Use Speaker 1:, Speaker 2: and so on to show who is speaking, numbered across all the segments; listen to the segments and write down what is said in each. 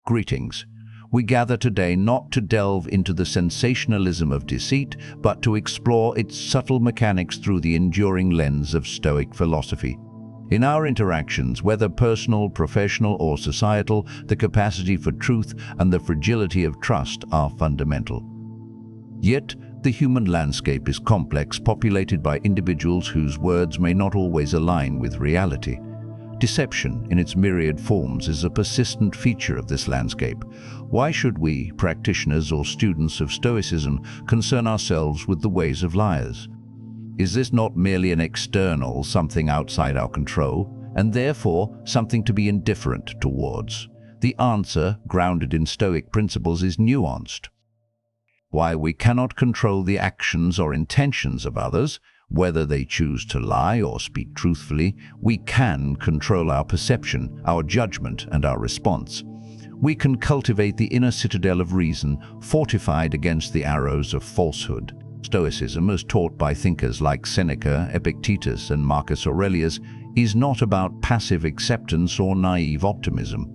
Speaker 1: Greetings. We gather today not to delve into the sensationalism of deceit, but to explore its subtle mechanics through the enduring lens of Stoic philosophy. In our interactions, whether personal, professional, or societal, the capacity for truth and the fragility of trust are fundamental. Yet, the human landscape is complex, populated by individuals whose words may not always align with reality. Deception, in its myriad forms, is a persistent feature of this landscape. Why should we, practitioners or students of Stoicism, concern ourselves with the ways of liars? Is this not merely an external, something outside our control, and therefore something to be indifferent towards? The answer, grounded in Stoic principles, is nuanced. While we cannot control the actions or intentions of others, whether they choose to lie or speak truthfully, we can control our perception, our judgment, and our response. We can cultivate the inner citadel of reason, fortified against the arrows of falsehood. Stoicism, as taught by thinkers like Seneca, Epictetus, and Marcus Aurelius, is not about passive acceptance or naive optimism.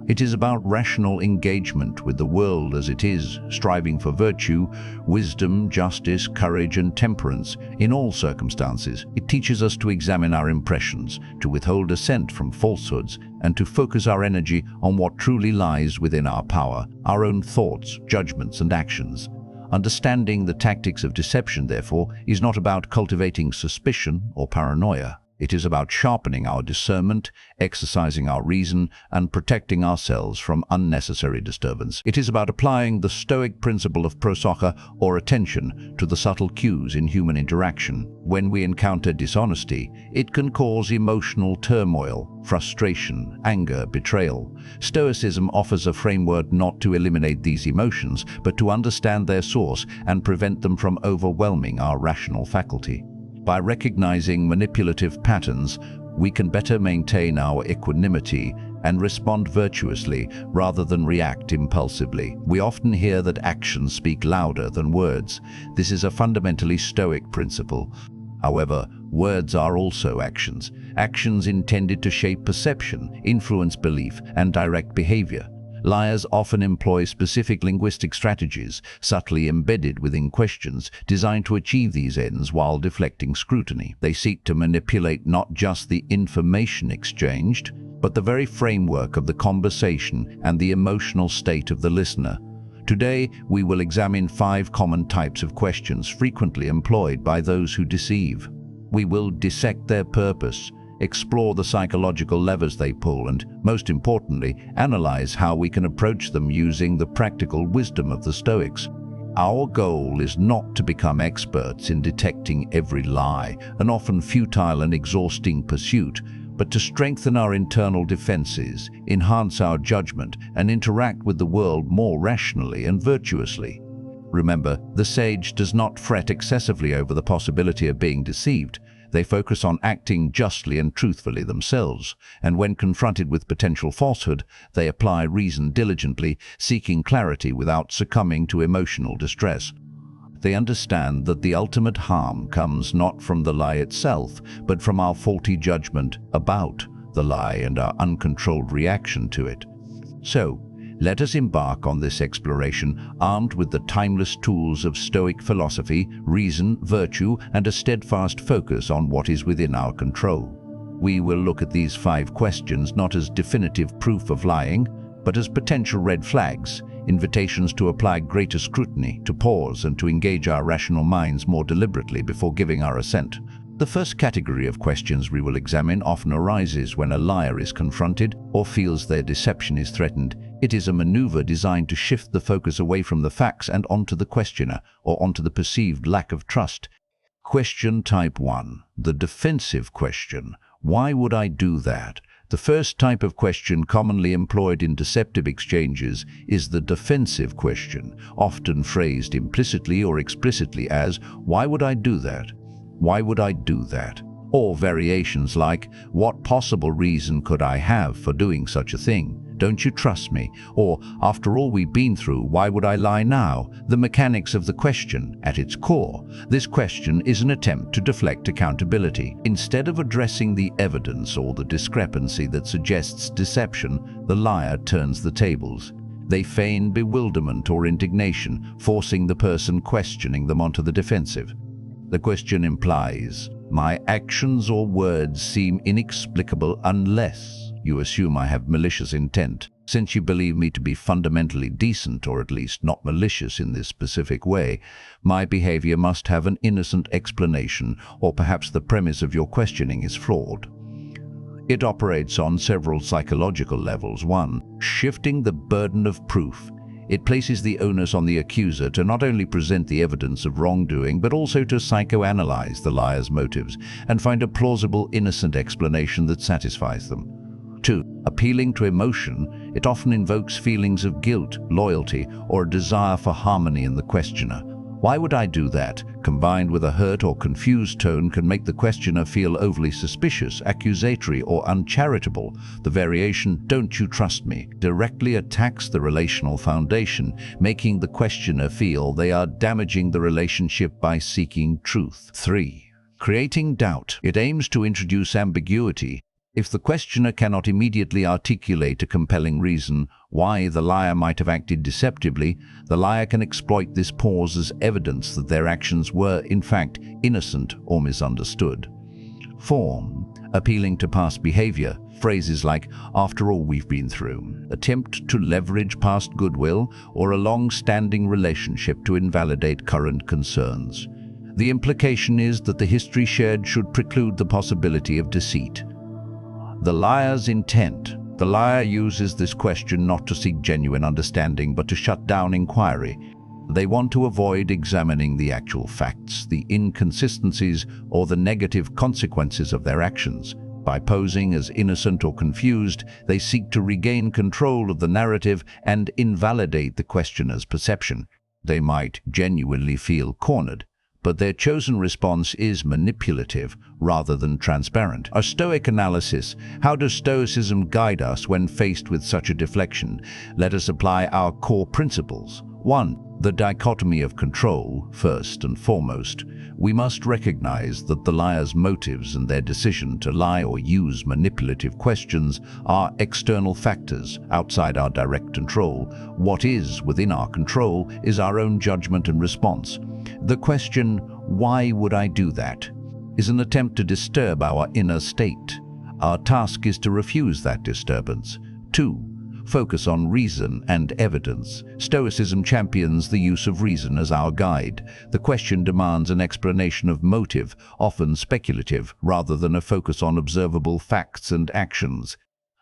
Speaker 1: It is about rational engagement with the world as it is, striving for virtue, wisdom, justice, courage, and temperance in all circumstances. It teaches us to examine our impressions, to withhold assent from falsehoods, and to focus our energy on what truly lies within our power, our own thoughts, judgments, and actions. Understanding the tactics of deception, therefore, is not about cultivating suspicion or paranoia. It is about sharpening our discernment, exercising our reason, and protecting ourselves from unnecessary disturbance. It is about applying the Stoic principle of prosocha, or attention, to the subtle cues in human interaction. When we encounter dishonesty, it can cause emotional turmoil, frustration, anger, betrayal. Stoicism offers a framework not to eliminate these emotions, but to understand their source and prevent them from overwhelming our rational faculty. By recognizing manipulative patterns, we can better maintain our equanimity and respond virtuously rather than react impulsively. We often hear that actions speak louder than words. This is a fundamentally Stoic principle. However, words are also actions. Actions intended to shape perception, influence belief, and direct behavior. Liars often employ specific linguistic strategies, subtly embedded within questions, designed to achieve these ends while deflecting scrutiny. They seek to manipulate not just the information exchanged, but the very framework of the conversation and the emotional state of the listener. Today, we will examine 5 common types of questions frequently employed by those who deceive. We will dissect their purpose, explore the psychological levers they pull, and, most importantly, analyze how we can approach them using the practical wisdom of the Stoics. Our goal is not to become experts in detecting every lie, an often futile and exhausting pursuit, but to strengthen our internal defenses, enhance our judgment, and interact with the world more rationally and virtuously. Remember, the sage does not fret excessively over the possibility of being deceived. They focus on acting justly and truthfully themselves, and when confronted with potential falsehood, they apply reason diligently, seeking clarity without succumbing to emotional distress. They understand that the ultimate harm comes not from the lie itself, but from our faulty judgment about the lie and our uncontrolled reaction to it. So, let us embark on this exploration, armed with the timeless tools of Stoic philosophy, reason, virtue, and a steadfast focus on what is within our control. We will look at these 5 questions not as definitive proof of lying, but as potential red flags, invitations to apply greater scrutiny, to pause, and to engage our rational minds more deliberately before giving our assent. The first category of questions we will examine often arises when a liar is confronted or feels their deception is threatened. It is a maneuver designed to shift the focus away from the facts and onto the questioner, or onto the perceived lack of trust. Question type 1. The defensive question. Why would I do that? The first type of question commonly employed in deceptive exchanges is the defensive question, often phrased implicitly or explicitly as, "Why would I do that? Why would I do that?" Or variations like, "What possible reason could I have for doing such a thing?" Don't you trust me? Or, after all we've been through, why would I lie now? The mechanics of the question, at its core, this question is an attempt to deflect accountability. Instead of addressing the evidence or the discrepancy that suggests deception, the liar turns the tables. They feign bewilderment or indignation, forcing the person questioning them onto the defensive. The question implies, my actions or words seem inexplicable unless you assume I have malicious intent. Since you believe me to be fundamentally decent, or at least not malicious in this specific way, my behavior must have an innocent explanation, or perhaps the premise of your questioning is flawed. It operates on several psychological levels. 1. Shifting the burden of proof. It places the onus on the accuser to not only present the evidence of wrongdoing, but also to psychoanalyze the liar's motives and find a plausible, innocent explanation that satisfies them. 2. Appealing to emotion. It often invokes feelings of guilt, loyalty, or a desire for harmony in the questioner. Why would I do that? Combined with a hurt or confused tone can make the questioner feel overly suspicious, accusatory, or uncharitable. The variation, don't you trust me, directly attacks the relational foundation, making the questioner feel they are damaging the relationship by seeking truth. 3. Creating doubt. It aims to introduce ambiguity. If the questioner cannot immediately articulate a compelling reason why the liar might have acted deceptively, the liar can exploit this pause as evidence that their actions were, in fact, innocent or misunderstood. 4. Appealing to past behavior. Phrases like, after all we've been through, attempt to leverage past goodwill or a long-standing relationship to invalidate current concerns. The implication is that the history shared should preclude the possibility of deceit. The liar's intent. The liar uses this question not to seek genuine understanding, but to shut down inquiry. They want to avoid examining the actual facts, the inconsistencies, or the negative consequences of their actions. By posing as innocent or confused, they seek to regain control of the narrative and invalidate the questioner's perception. They might genuinely feel cornered, but their chosen response is manipulative rather than transparent. A Stoic Analysis. How does Stoicism guide us when faced with such a deflection? Let us apply our core principles. 1. The dichotomy of control. First and foremost, we must recognize that the liar's motives and their decision to lie or use manipulative questions are external factors outside our direct control. What is within our control is our own judgment and response. The question, why would I do that, is an attempt to disturb our inner state. Our task is to refuse that disturbance. 2. Focus on reason and evidence. Stoicism champions the use of reason as our guide. The question demands an explanation of motive, often speculative, rather than a focus on observable facts and actions.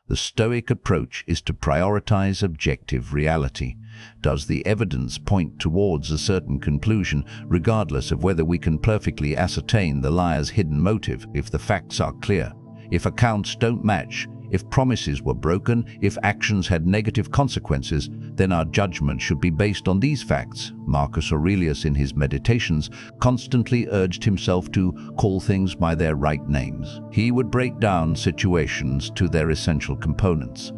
Speaker 1: The Stoic approach is to prioritize objective reality. Does the evidence point towards a certain conclusion, regardless of whether we can perfectly ascertain the liar's hidden motive? If the facts are clear, if accounts don't match, if promises were broken, if actions had negative consequences, then our judgment should be based on these facts. Marcus Aurelius, in his Meditations, constantly urged himself to call things by their right names. He would break down situations to their essential components.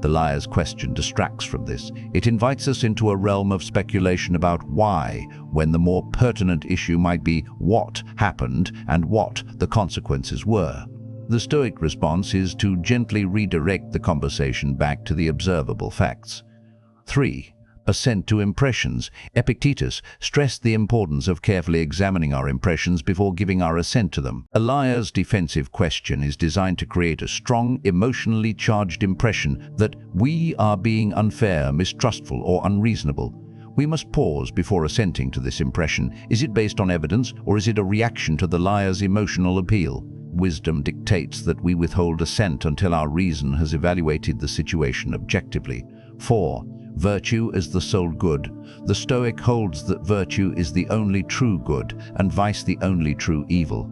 Speaker 1: The liar's question distracts from this. It invites us into a realm of speculation about why, when the more pertinent issue might be what happened and what the consequences were. The Stoic response is to gently redirect the conversation back to the observable facts. 3. Assent to impressions. Epictetus stressed the importance of carefully examining our impressions before giving our assent to them. A liar's defensive question is designed to create a strong, emotionally charged impression that we are being unfair, mistrustful, or unreasonable. We must pause before assenting to this impression. Is it based on evidence, or is it a reaction to the liar's emotional appeal? Wisdom dictates that we withhold assent until our reason has evaluated the situation objectively. 4. Virtue as the sole good. The Stoic holds that virtue is the only true good and vice the only true evil.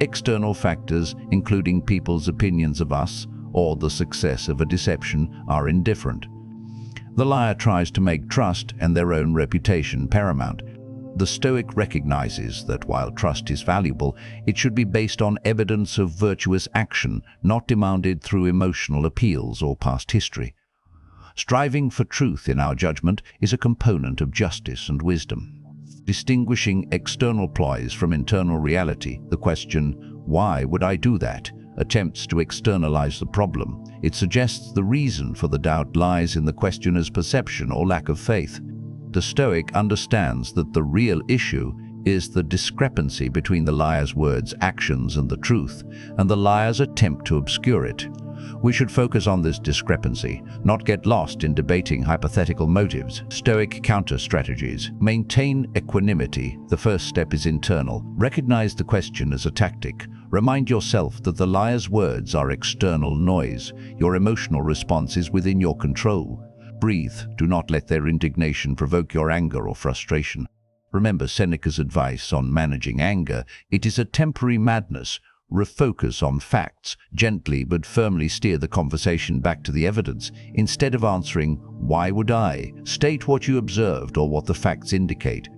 Speaker 1: External factors, including people's opinions of us or the success of a deception, are indifferent. The liar tries to make trust and their own reputation paramount. The Stoic recognizes that while trust is valuable, it should be based on evidence of virtuous action, not demanded through emotional appeals or past history. Striving for truth in our judgment is a component of justice and wisdom. Distinguishing external ploys from internal reality, the question, "Why would I do that?" attempts to externalize the problem. It suggests the reason for the doubt lies in the questioner's perception or lack of faith. The Stoic understands that the real issue is the discrepancy between the liar's words, actions, and the truth, and the liar's attempt to obscure it. We should focus on this discrepancy, not get lost in debating hypothetical motives. Stoic Counter-Strategies. Maintain equanimity. The first step is internal. Recognize the question as a tactic. Remind yourself that the liar's words are external noise. Your emotional response is within your control. Breathe. Do not let their indignation provoke your anger or frustration. Remember Seneca's advice on managing anger. It is a temporary madness. Refocus on facts, gently but firmly steer the conversation back to the evidence. Instead of answering, "Why would I?" state what you observed or what the facts indicate.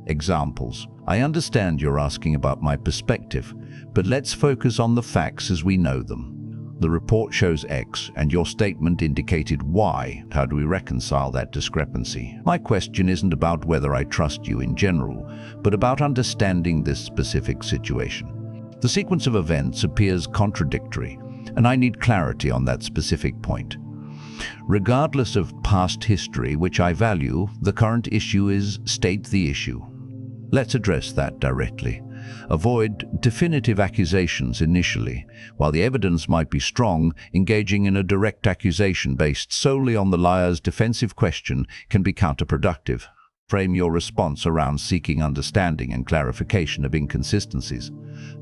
Speaker 1: Examples. I understand you're asking about my perspective, but let's focus on the facts as we know them. The report shows X, and your statement indicated Y. How do we reconcile that discrepancy? My question isn't about whether I trust you in general, but about understanding this specific situation. The sequence of events appears contradictory, and I need clarity on that specific point. Regardless of past history, which I value, the current issue is state the issue. Let's address that directly. Avoid definitive accusations initially. While the evidence might be strong, engaging in a direct accusation based solely on the liar's defensive question can be counterproductive. Frame your response around seeking understanding and clarification of inconsistencies.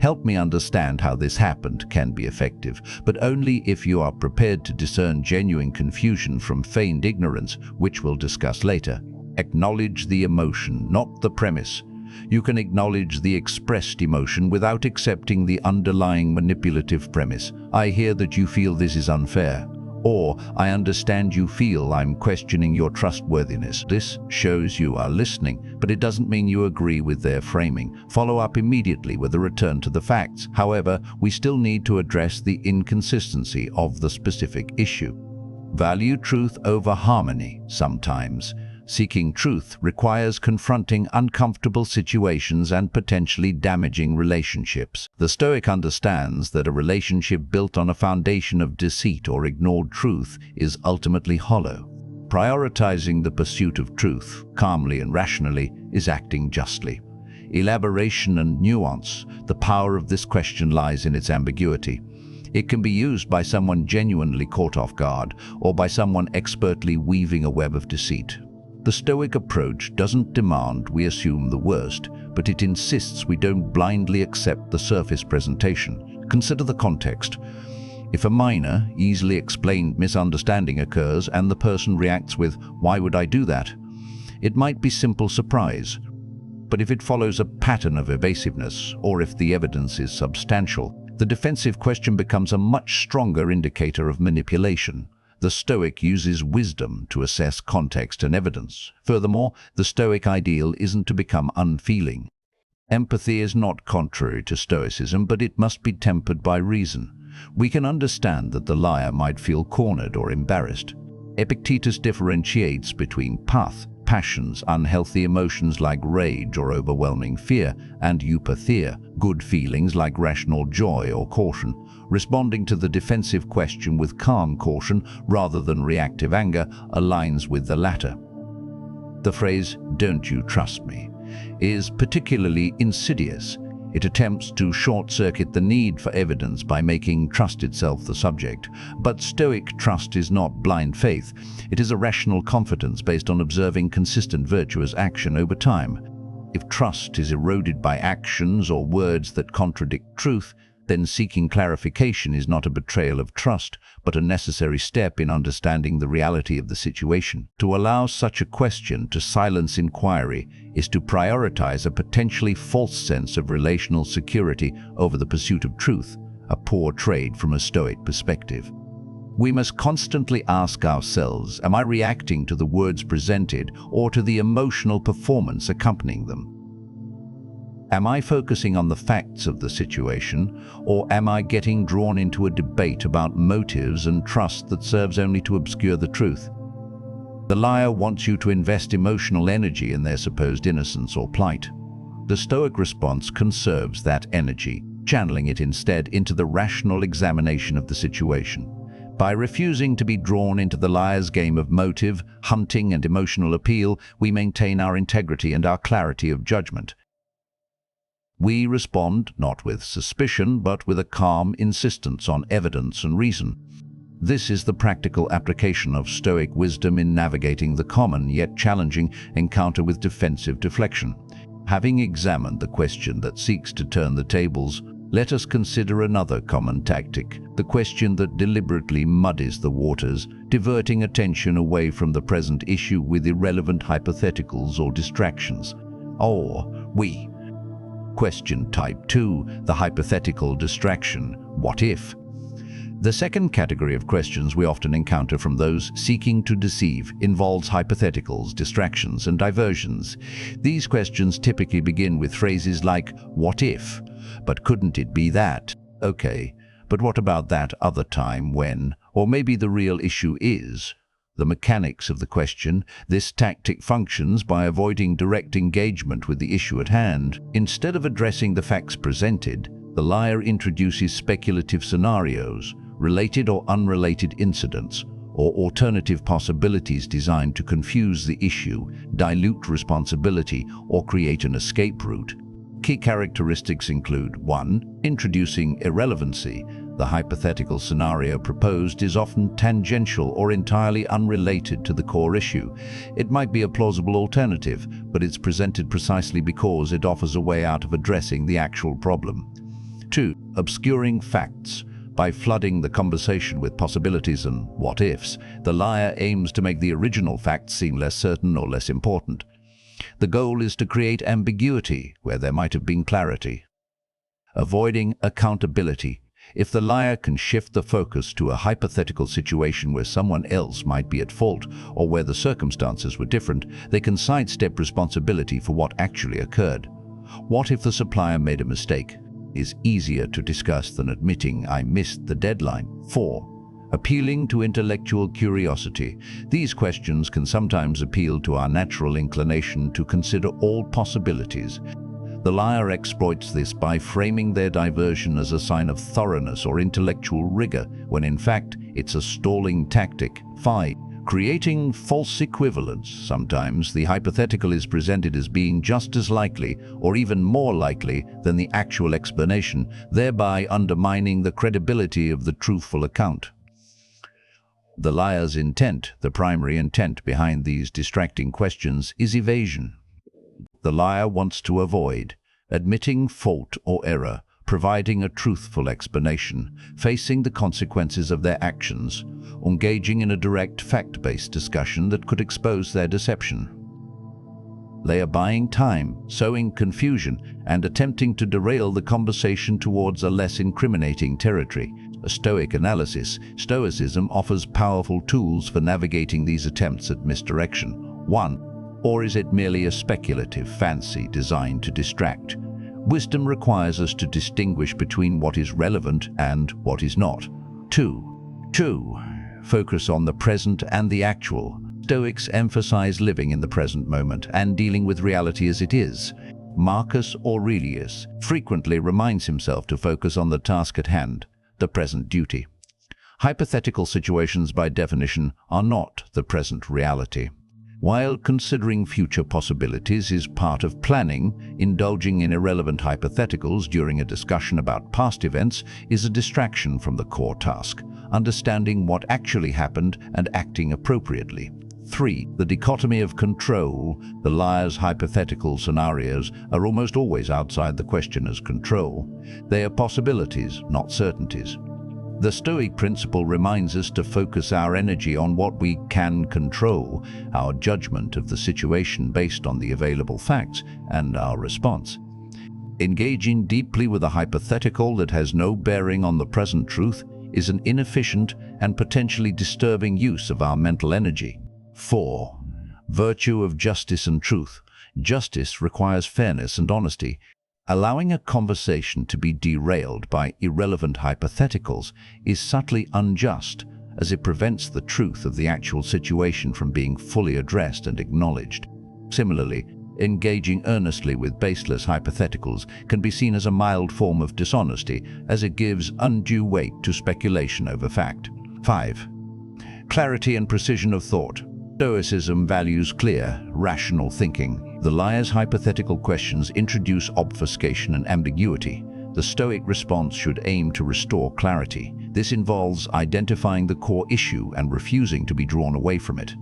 Speaker 1: "Help me understand how this happened" can be effective, but only if you are prepared to discern genuine confusion from feigned ignorance, which we'll discuss later. Acknowledge the emotion, not the premise. You can acknowledge the expressed emotion without accepting the underlying manipulative premise. "I hear that you feel this is unfair." Or, "I understand you feel I'm questioning your trustworthiness." This shows you are listening, but it doesn't mean you agree with their framing. Follow up immediately with a return to the facts. However, we still need to address the inconsistency of the specific issue. Value truth over harmony. Sometimes, seeking truth requires confronting uncomfortable situations and potentially damaging relationships. The Stoic understands that a relationship built on a foundation of deceit or ignored truth is ultimately hollow. Prioritizing the pursuit of truth, calmly and rationally, is acting justly. Elaboration and nuance. The power of this question lies in its ambiguity. It can be used by someone genuinely caught off guard, or by someone expertly weaving a web of deceit. The Stoic approach doesn't demand we assume the worst, but it insists we don't blindly accept the surface presentation. Consider the context. If a minor, easily explained misunderstanding occurs and the person reacts with, "Why would I do that?" it might be simple surprise. But if it follows a pattern of evasiveness, or if the evidence is substantial, the defensive question becomes a much stronger indicator of manipulation. The Stoic uses wisdom to assess context and evidence. Furthermore, the Stoic ideal isn't to become unfeeling. Empathy is not contrary to Stoicism, but it must be tempered by reason. We can understand that the liar might feel cornered or embarrassed. Epictetus differentiates between passions, unhealthy emotions like rage or overwhelming fear, and eupatheia, good feelings like rational joy or caution. Responding to the defensive question with calm caution rather than reactive anger aligns with the latter. The phrase, "Don't you trust me?" is particularly insidious. It attempts to short-circuit the need for evidence by making trust itself the subject. But Stoic trust is not blind faith. It is a rational confidence based on observing consistent virtuous action over time. If trust is eroded by actions or words that contradict truth, then seeking clarification is not a betrayal of trust, but a necessary step in understanding the reality of the situation. To allow such a question to silence inquiry is to prioritize a potentially false sense of relational security over the pursuit of truth, a poor trade from a Stoic perspective. We must constantly ask ourselves, am I reacting to the words presented or to the emotional performance accompanying them? Am I focusing on the facts of the situation, or am I getting drawn into a debate about motives and trust that serves only to obscure the truth? The liar wants you to invest emotional energy in their supposed innocence or plight. The Stoic response conserves that energy, channeling it instead into the rational examination of the situation. By refusing to be drawn into the liar's game of motive, hunting, and emotional appeal, we maintain our integrity and our clarity of judgment. We respond not with suspicion, but with a calm insistence on evidence and reason. This is the practical application of Stoic wisdom in navigating the common yet challenging encounter with defensive deflection. Having examined the question that seeks to turn the tables, let us consider another common tactic, the question that deliberately muddies the waters, diverting attention away from the present issue with irrelevant hypotheticals or distractions. Question type 2, the hypothetical distraction. What if? The second category of questions we often encounter from those seeking to deceive involves hypotheticals, distractions, and diversions. These questions typically begin with phrases like, "What if? But couldn't it be that? Okay, but what about that other time when?" Or maybe the real issue is. The mechanics of the question, this tactic functions by avoiding direct engagement with the issue at hand. Instead of addressing the facts presented, the liar introduces speculative scenarios, related or unrelated incidents, or alternative possibilities designed to confuse the issue, dilute responsibility, or create an escape route. Key characteristics include 1. Introducing irrelevancy. The hypothetical scenario proposed is often tangential or entirely unrelated to the core issue. It might be a plausible alternative, but it's presented precisely because it offers a way out of addressing the actual problem. 2. Obscuring facts. By flooding the conversation with possibilities and what-ifs, the liar aims to make the original facts seem less certain or less important. The goal is to create ambiguity where there might have been clarity. Avoiding accountability. If the liar can shift the focus to a hypothetical situation where someone else might be at fault or where the circumstances were different, they can sidestep responsibility for what actually occurred. What if the supplier made a mistake? Is easier to discuss than admitting I missed the deadline. 4. Appealing to intellectual curiosity. These questions can sometimes appeal to our natural inclination to consider all possibilities. The liar exploits this by framing their diversion as a sign of thoroughness or intellectual rigor, when in fact it's a stalling tactic. 5. Creating false equivalence. Sometimes the hypothetical is presented as being just as likely or even more likely than the actual explanation, thereby undermining the credibility of the truthful account. The liar's intent, the primary intent behind these distracting questions, is evasion. The liar wants to avoid admitting fault or error, providing a truthful explanation, facing the consequences of their actions, engaging in a direct fact-based discussion that could expose their deception. They are buying time, sowing confusion, and attempting to derail the conversation towards a less incriminating territory. A Stoic analysis, Stoicism offers powerful tools for navigating these attempts at misdirection. 1. Or is it merely a speculative fancy designed to distract? Wisdom requires us to distinguish between what is relevant and what is not. 2. Focus on the present and the actual. Stoics emphasize living in the present moment and dealing with reality as it is. Marcus Aurelius frequently reminds himself to focus on the task at hand, the present duty. Hypothetical situations, by definition, are not the present reality. While considering future possibilities is part of planning, indulging in irrelevant hypotheticals during a discussion about past events is a distraction from the core task, understanding what actually happened and acting appropriately. 3. The dichotomy of control. The liar's hypothetical scenarios are almost always outside the questioner's control. They are possibilities, not certainties. The Stoic principle reminds us to focus our energy on what we can control, our judgment of the situation based on the available facts, and our response. Engaging deeply with a hypothetical that has no bearing on the present truth is an inefficient and potentially disturbing use of our mental energy. 4. Virtue of justice and truth. Justice requires fairness and honesty. Allowing a conversation to be derailed by irrelevant hypotheticals is subtly unjust as it prevents the truth of the actual situation from being fully addressed and acknowledged. Similarly, engaging earnestly with baseless hypotheticals can be seen as a mild form of dishonesty, as it gives undue weight to speculation over fact. 5. Clarity and precision of thought. Stoicism values clear, rational thinking. The liar's hypothetical questions introduce obfuscation and ambiguity. The Stoic response should aim to restore clarity. This involves identifying the core issue and refusing to be drawn away from it.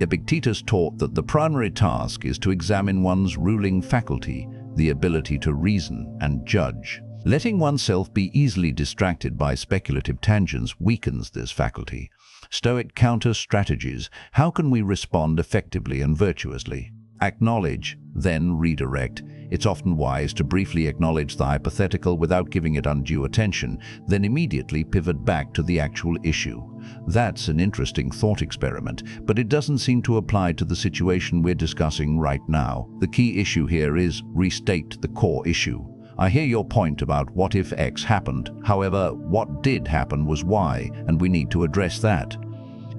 Speaker 1: Epictetus taught that the primary task is to examine one's ruling faculty, the ability to reason and judge. Letting oneself be easily distracted by speculative tangents weakens this faculty. Stoic Counter-Strategies. How can we respond effectively and virtuously? Acknowledge, then redirect. It's often wise to briefly acknowledge the hypothetical without giving it undue attention, then immediately pivot back to the actual issue. That's an interesting thought experiment, but it doesn't seem to apply to the situation we're discussing right now. The key issue here is restate the core issue. I hear your point about what if X happened. However, what did happen was Y, and we need to address that.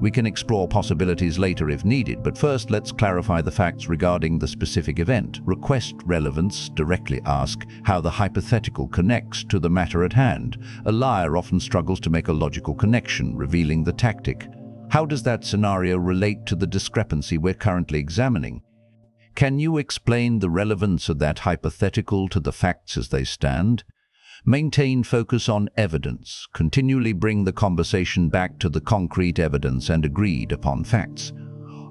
Speaker 1: We can explore possibilities later if needed, but first let's clarify the facts regarding the specific event. Request relevance. Directly ask how the hypothetical connects to the matter at hand. A liar often struggles to make a logical connection, revealing the tactic. How does that scenario relate to the discrepancy we're currently examining? Can you explain the relevance of that hypothetical to the facts as they stand? Maintain focus on evidence. Continually bring the conversation back to the concrete evidence and agreed upon facts.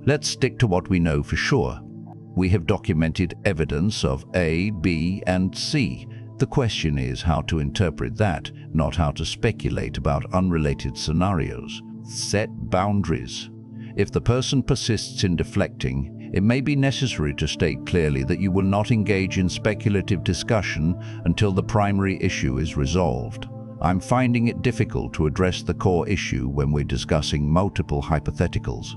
Speaker 1: Let's stick to what we know for sure. We have documented evidence of A, B, and C. The question is how to interpret that, not how to speculate about unrelated scenarios. Set boundaries. If the person persists in deflecting, it may be necessary to state clearly that you will not engage in speculative discussion until the primary issue is resolved. I'm finding it difficult to address the core issue when we're discussing multiple hypotheticals.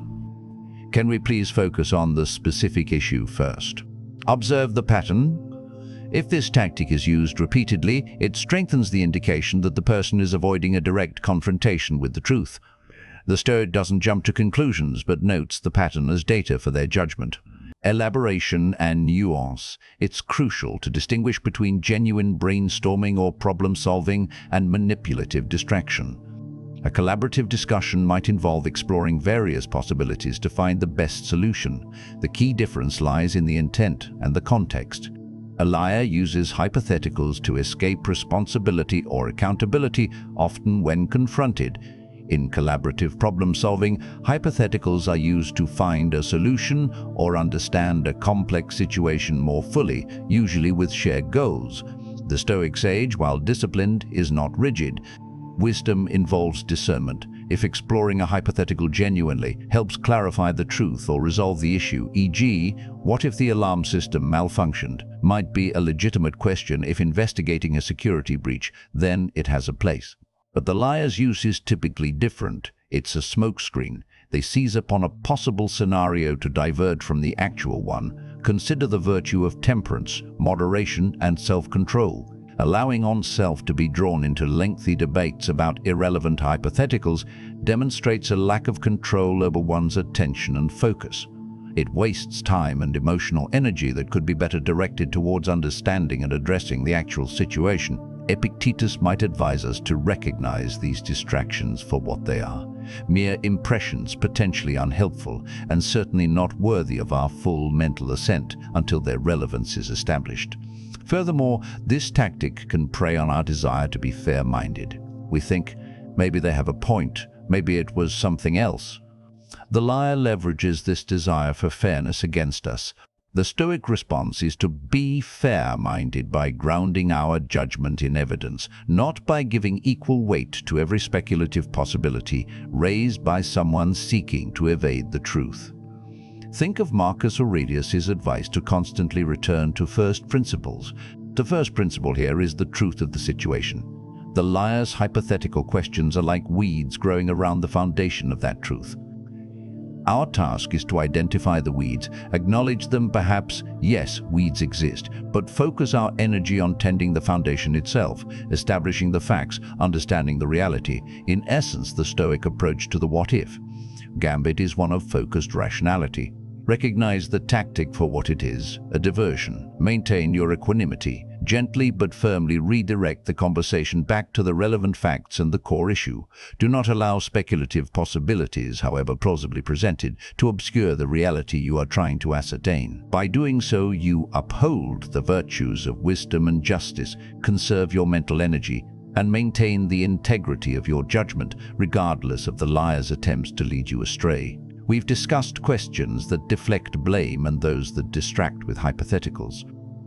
Speaker 1: Can we please focus on the specific issue first? Observe the pattern. If this tactic is used repeatedly, it strengthens the indication that the person is avoiding a direct confrontation with the truth. The Stoic doesn't jump to conclusions, but notes the pattern as data for their judgment. Elaboration and nuance. It's crucial to distinguish between genuine brainstorming or problem-solving and manipulative distraction. A collaborative discussion might involve exploring various possibilities to find the best solution. The key difference lies in the intent and the context. A liar uses hypotheticals to escape responsibility or accountability, often when confronted. In collaborative problem-solving, hypotheticals are used to find a solution or understand a complex situation more fully, usually with shared goals. The Stoic sage, while disciplined, is not rigid. Wisdom involves discernment. If exploring a hypothetical genuinely helps clarify the truth or resolve the issue, e.g., what if the alarm system malfunctioned, might be a legitimate question. If investigating a security breach, then it has a place. But the liar's use is typically different. It's a smokescreen. They seize upon a possible scenario to divert from the actual one. Consider the virtue of temperance, moderation, and self-control. Allowing oneself to be drawn into lengthy debates about irrelevant hypotheticals demonstrates a lack of control over one's attention and focus. It wastes time and emotional energy that could be better directed towards understanding and addressing the actual situation. Epictetus might advise us to recognize these distractions for what they are. Mere impressions, potentially unhelpful, and certainly not worthy of our full mental assent until their relevance is established. Furthermore, this tactic can prey on our desire to be fair-minded. We think, maybe they have a point, maybe it was something else. The liar leverages this desire for fairness against us. The Stoic response is to be fair-minded by grounding our judgment in evidence, not by giving equal weight to every speculative possibility raised by someone seeking to evade the truth. Think of Marcus Aurelius' advice to constantly return to first principles. The first principle here is the truth of the situation. The liar's hypothetical questions are like weeds growing around the foundation of that truth. Our task is to identify the weeds, acknowledge them perhaps, yes, weeds exist, but focus our energy on tending the foundation itself, establishing the facts, understanding the reality, in essence the Stoic approach to the what-if. Gambit is one of focused rationality. Recognize the tactic for what it is, a diversion. Maintain your equanimity. Gently but firmly redirect the conversation back to the relevant facts and the core issue. Do not allow speculative possibilities, however plausibly presented, to obscure the reality you are trying to ascertain. By doing so, you uphold the virtues of wisdom and justice, conserve your mental energy, and maintain the integrity of your judgment, regardless of the liar's attempts to lead you astray. We've discussed questions that deflect blame and those that distract with hypotheticals.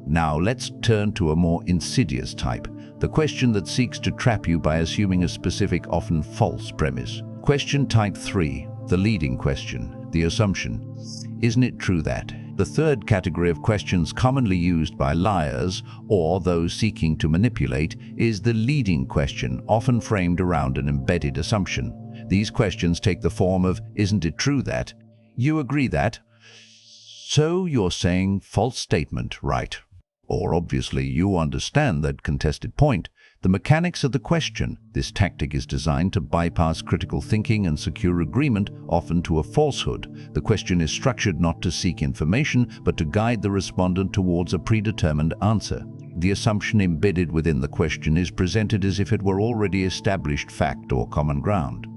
Speaker 1: Now let's turn to a more insidious type, the question that seeks to trap you by assuming a specific, often false premise. Question type 3, the leading question, the assumption. Isn't it true that? The third category of questions commonly used by liars or those seeking to manipulate is the leading question, often framed around an embedded assumption. These questions take the form of, isn't it true that? You agree that? So you're saying false statement, right? Or obviously you understand that contested point. The mechanics of the question. This tactic is designed to bypass critical thinking and secure agreement, often to a falsehood. The question is structured not to seek information, but to guide the respondent towards a predetermined answer. The assumption embedded within the question is presented as if it were already established fact or common ground.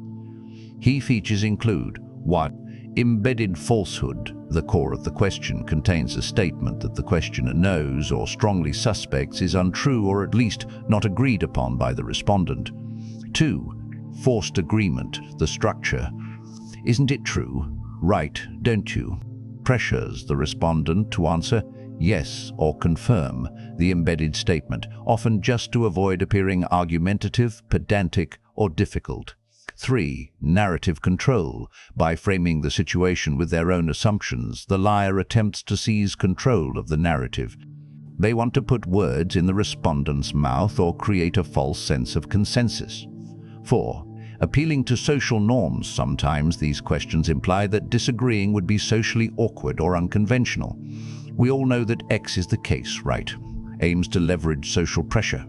Speaker 1: Key features include 1. Embedded falsehood. The core of the question contains a statement that the questioner knows or strongly suspects is untrue or at least not agreed upon by the respondent. 2. Forced agreement. The structure. Isn't it true? Right, don't you? Pressures the respondent to answer yes or confirm the embedded statement, often just to avoid appearing argumentative, pedantic, or difficult. 3. Narrative control. By framing the situation with their own assumptions, the liar attempts to seize control of the narrative. They want to put words in the respondent's mouth or create a false sense of consensus. 4. Appealing to social norms. Sometimes these questions imply that disagreeing would be socially awkward or unconventional. We all know that X is the case, right? Aims to leverage social pressure.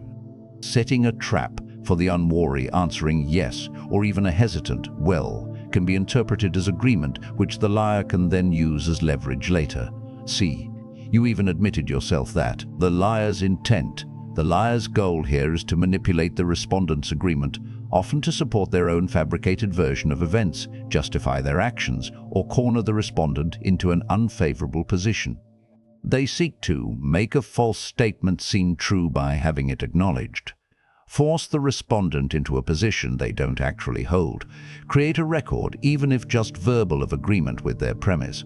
Speaker 1: Setting a trap for the unwary, answering yes or even a hesitant well can be interpreted as agreement, which the liar can then use as leverage later. C. You even admitted yourself that. The liar's intent. The liar's goal here is to manipulate the respondent's agreement, often to support their own fabricated version of events, justify their actions, or corner the respondent into an unfavorable position. They seek to make a false statement seem true by having it acknowledged. Force the respondent into a position they don't actually hold. Create a record, even if just verbal, of agreement with their premise.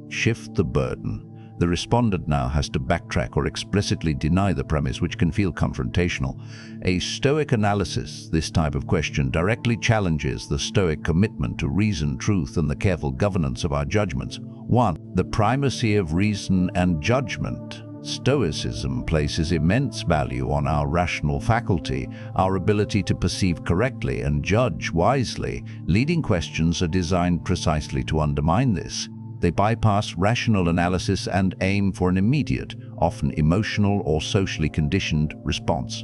Speaker 1: Shift the burden. The respondent now has to backtrack or explicitly deny the premise, which can feel confrontational. A Stoic analysis, this type of question, directly challenges the Stoic commitment to reason, truth, and the careful governance of our judgments. 1. The primacy of reason and judgment. Stoicism places immense value on our rational faculty, our ability to perceive correctly and judge wisely. Leading questions are designed precisely to undermine this. They bypass rational analysis and aim for an immediate, often emotional or socially conditioned, response.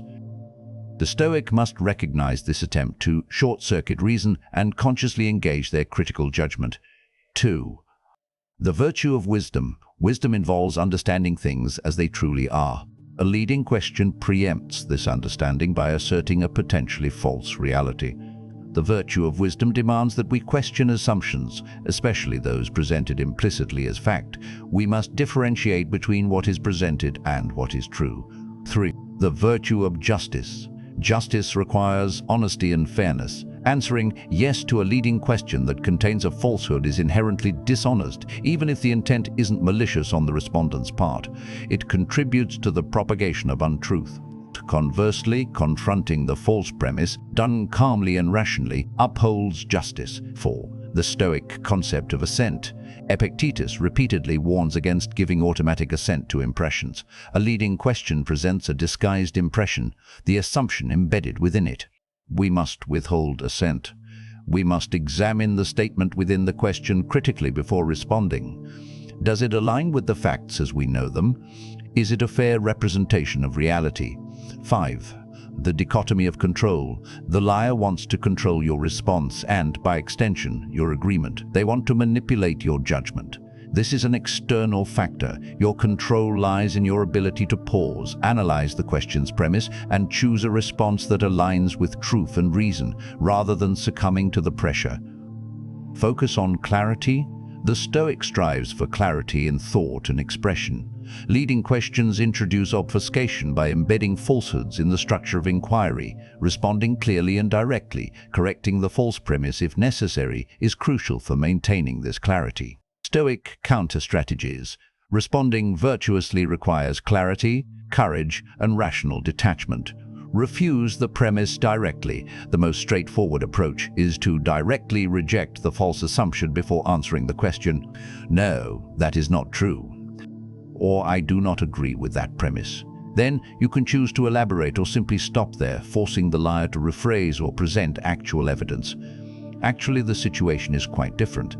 Speaker 1: The Stoic must recognize this attempt to short-circuit reason and consciously engage their critical judgment. 2. The virtue of wisdom. Wisdom involves understanding things as they truly are. A leading question preempts this understanding by asserting a potentially false reality. The virtue of wisdom demands that we question assumptions, especially those presented implicitly as fact. We must differentiate between what is presented and what is true. 3. The virtue of justice. Justice requires honesty and fairness. Answering yes to a leading question that contains a falsehood is inherently dishonest, even if the intent isn't malicious on the respondent's part. It contributes to the propagation of untruth. Conversely, confronting the false premise, done calmly and rationally, upholds justice. 4. The Stoic concept of assent. Epictetus repeatedly warns against giving automatic assent to impressions. A leading question presents a disguised impression, the assumption embedded within it. We must withhold assent. We must examine the statement within the question critically before responding. Does it align with the facts as we know them? Is it a fair representation of reality? 5. The dichotomy of control. The liar wants to control your response and, by extension, your agreement. They want to manipulate your judgment. This is an external factor. Your control lies in your ability to pause, analyze the question's premise, and choose a response that aligns with truth and reason, rather than succumbing to the pressure. Focus on clarity. The Stoic strives for clarity in thought and expression. Leading questions introduce obfuscation by embedding falsehoods in the structure of inquiry. Responding clearly and directly, correcting the false premise if necessary, is crucial for maintaining this clarity. Stoic Counter-Strategies. Responding virtuously requires clarity, courage, and rational detachment. Refuse the premise directly. The most straightforward approach is to directly reject the false assumption before answering the question. No, that is not true. Or I do not agree with that premise. Then you can choose to elaborate or simply stop there, forcing the liar to rephrase or present actual evidence. Actually, the situation is quite different.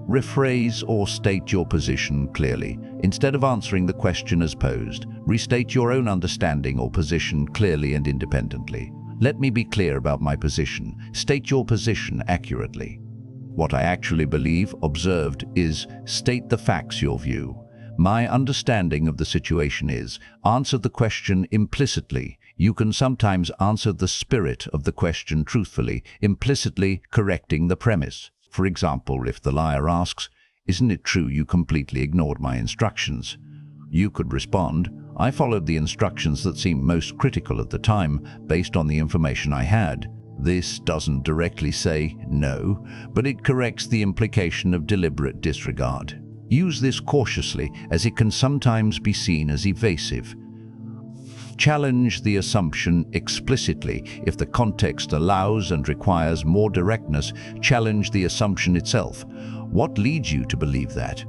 Speaker 1: Rephrase or state your position clearly. Instead of answering the question as posed, restate your own understanding or position clearly and independently. Let me be clear about my position. State your position accurately. What I actually believe, observed, is state the facts, your view. My understanding of the situation is answer the question implicitly. You can sometimes answer the spirit of the question truthfully, implicitly correcting the premise. For example, if the liar asks, "Isn't it true you completely ignored my instructions?" You could respond, "I followed the instructions that seemed most critical at the time, based on the information I had." This doesn't directly say no, but it corrects the implication of deliberate disregard. Use this cautiously, as it can sometimes be seen as evasive. Challenge the assumption explicitly. If the context allows and requires more directness, challenge the assumption itself. What leads you to believe that?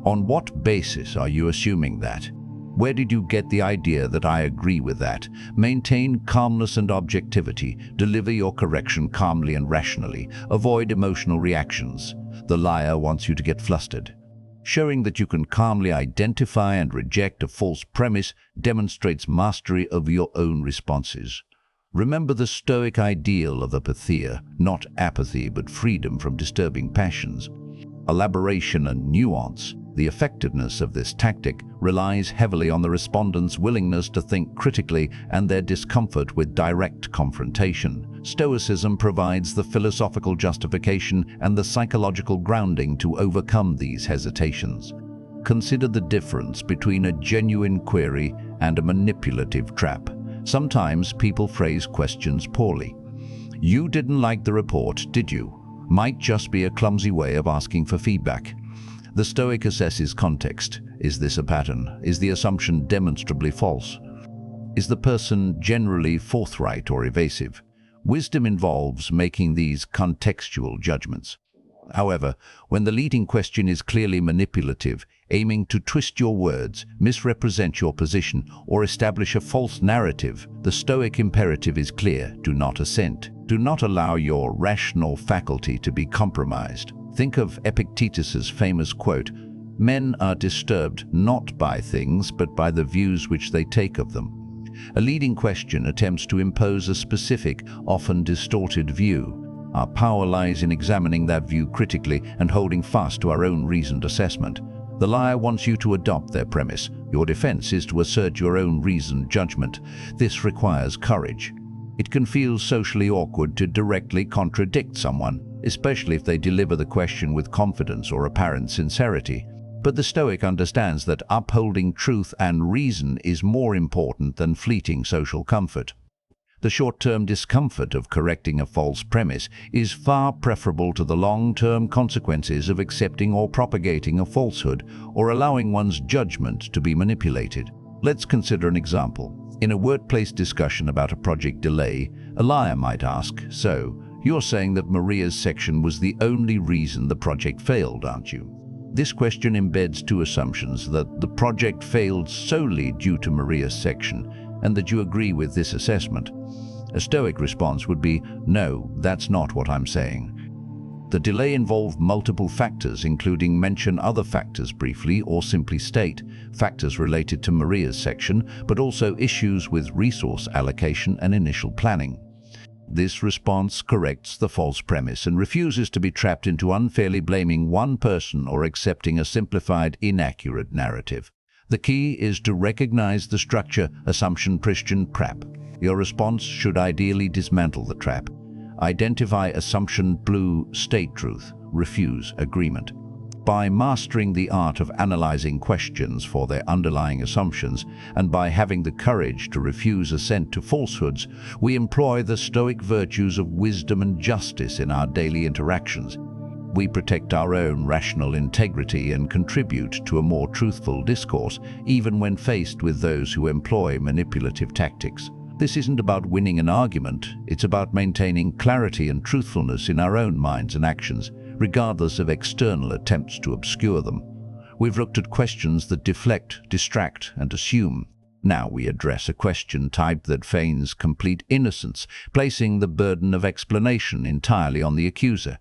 Speaker 1: On what basis are you assuming that? Where did you get the idea that I agree with that? Maintain calmness and objectivity. Deliver your correction calmly and rationally. Avoid emotional reactions. The liar wants you to get flustered. Showing that you can calmly identify and reject a false premise demonstrates mastery of your own responses. Remember the Stoic ideal of apatheia, not apathy but freedom from disturbing passions. Elaboration and nuance. The effectiveness of this tactic relies heavily on the respondent's willingness to think critically and their discomfort with direct confrontation. Stoicism provides the philosophical justification and the psychological grounding to overcome these hesitations. Consider the difference between a genuine query and a manipulative trap. Sometimes people phrase questions poorly. "You didn't like the report, did you?" might just be a clumsy way of asking for feedback. The Stoic assesses context. Is this a pattern? Is the assumption demonstrably false? Is the person generally forthright or evasive? Wisdom involves making these contextual judgments. However, when the leading question is clearly manipulative, aiming to twist your words, misrepresent your position, or establish a false narrative, the Stoic imperative is clear: do not assent. Do not allow your rational faculty to be compromised. Think of Epictetus's famous quote, "Men are disturbed not by things, but by the views which they take of them." A leading question attempts to impose a specific, often distorted view. Our power lies in examining that view critically and holding fast to our own reasoned assessment. The liar wants you to adopt their premise. Your defense is to assert your own reasoned judgment. This requires courage. It can feel socially awkward to directly contradict someone, especially if they deliver the question with confidence or apparent sincerity. But the Stoic understands that upholding truth and reason is more important than fleeting social comfort. The short-term discomfort of correcting a false premise is far preferable to the long-term consequences of accepting or propagating a falsehood or allowing one's judgment to be manipulated. Let's consider an example. In a workplace discussion about a project delay, a liar might ask, "So, you're saying that Maria's section was the only reason the project failed, aren't you?" This question embeds two assumptions: that the project failed solely due to Maria's section, and that you agree with this assessment. A Stoic response would be, "No, that's not what I'm saying. The delay involved multiple factors, including mention other factors briefly or simply state factors related to Maria's section, but also issues with resource allocation and initial planning. This response corrects the false premise and refuses to be trapped into unfairly blaming one person or accepting a simplified, inaccurate narrative. The key is to recognize the structure, assumption, Christian trap. Your response should ideally dismantle the trap. Identify assumption, blue, state truth, refuse agreement. By mastering the art of analyzing questions for their underlying assumptions, and by having the courage to refuse assent to falsehoods, we employ the Stoic virtues of wisdom and justice in our daily interactions. We protect our own rational integrity and contribute to a more truthful discourse, even when faced with those who employ manipulative tactics. This isn't about winning an argument, it's about maintaining clarity and truthfulness in our own minds and actions, regardless of external attempts to obscure them. We've looked at questions that deflect, distract, and assume. Now we address a question type that feigns complete innocence, placing the burden of explanation entirely on the accuser.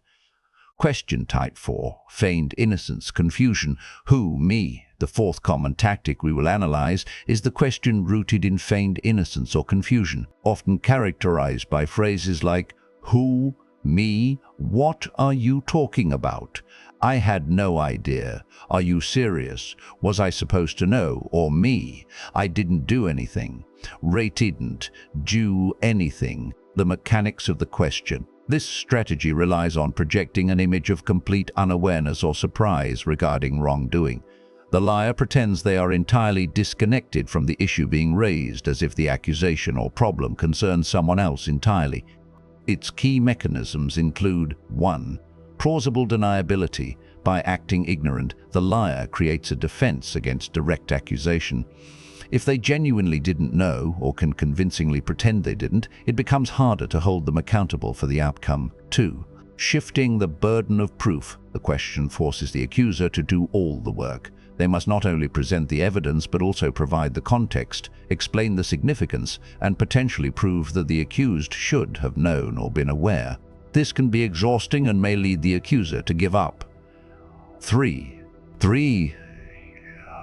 Speaker 1: Question type 4, feigned innocence, confusion, who, me. The fourth common tactic we will analyze is the question rooted in feigned innocence or confusion, often characterized by phrases like, who, me, what are you talking about? I had no idea. Are you serious? Was I supposed to know? Or me, I didn't do anything. Ray didn't do anything. The mechanics of the question. This strategy relies on projecting an image of complete unawareness or surprise regarding wrongdoing. The liar pretends they are entirely disconnected from the issue being raised, as if the accusation or problem concerns someone else entirely. Its key mechanisms include 1. Plausible deniability. By acting ignorant, the liar creates a defense against direct accusation. If they genuinely didn't know, or can convincingly pretend they didn't, it becomes harder to hold them accountable for the outcome. 2. Shifting the burden of proof. The question forces the accuser to do all the work. They must not only present the evidence but also provide the context, explain the significance, and potentially prove that the accused should have known or been aware. This can be exhausting and may lead the accuser to give up. 3.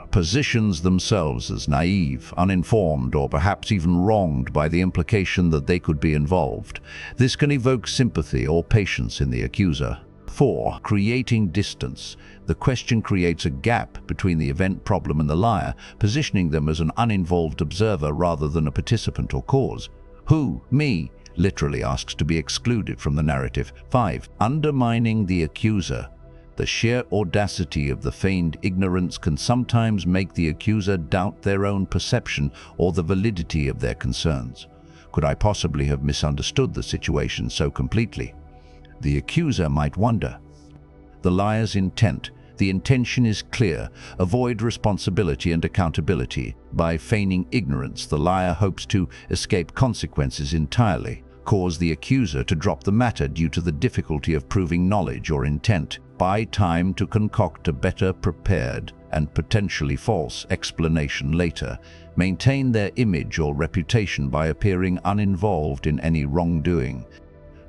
Speaker 1: Positions themselves as naive, uninformed, or perhaps even wronged by the implication that they could be involved. This can evoke sympathy or patience in the accuser. 4. Creating distance. The question creates a gap between the event problem and the liar, positioning them as an uninvolved observer rather than a participant or cause. Who, me, literally asks to be excluded from the narrative. 5. Undermining the accuser. The sheer audacity of the feigned ignorance can sometimes make the accuser doubt their own perception or the validity of their concerns. Could I possibly have misunderstood the situation so completely? The accuser might wonder. The liar's intent. The intention is clear. Avoid responsibility and accountability. By feigning ignorance, the liar hopes to escape consequences entirely, cause the accuser to drop the matter due to the difficulty of proving knowledge or intent. Buy time to concoct a better prepared and potentially false explanation later. Maintain their image or reputation by appearing uninvolved in any wrongdoing.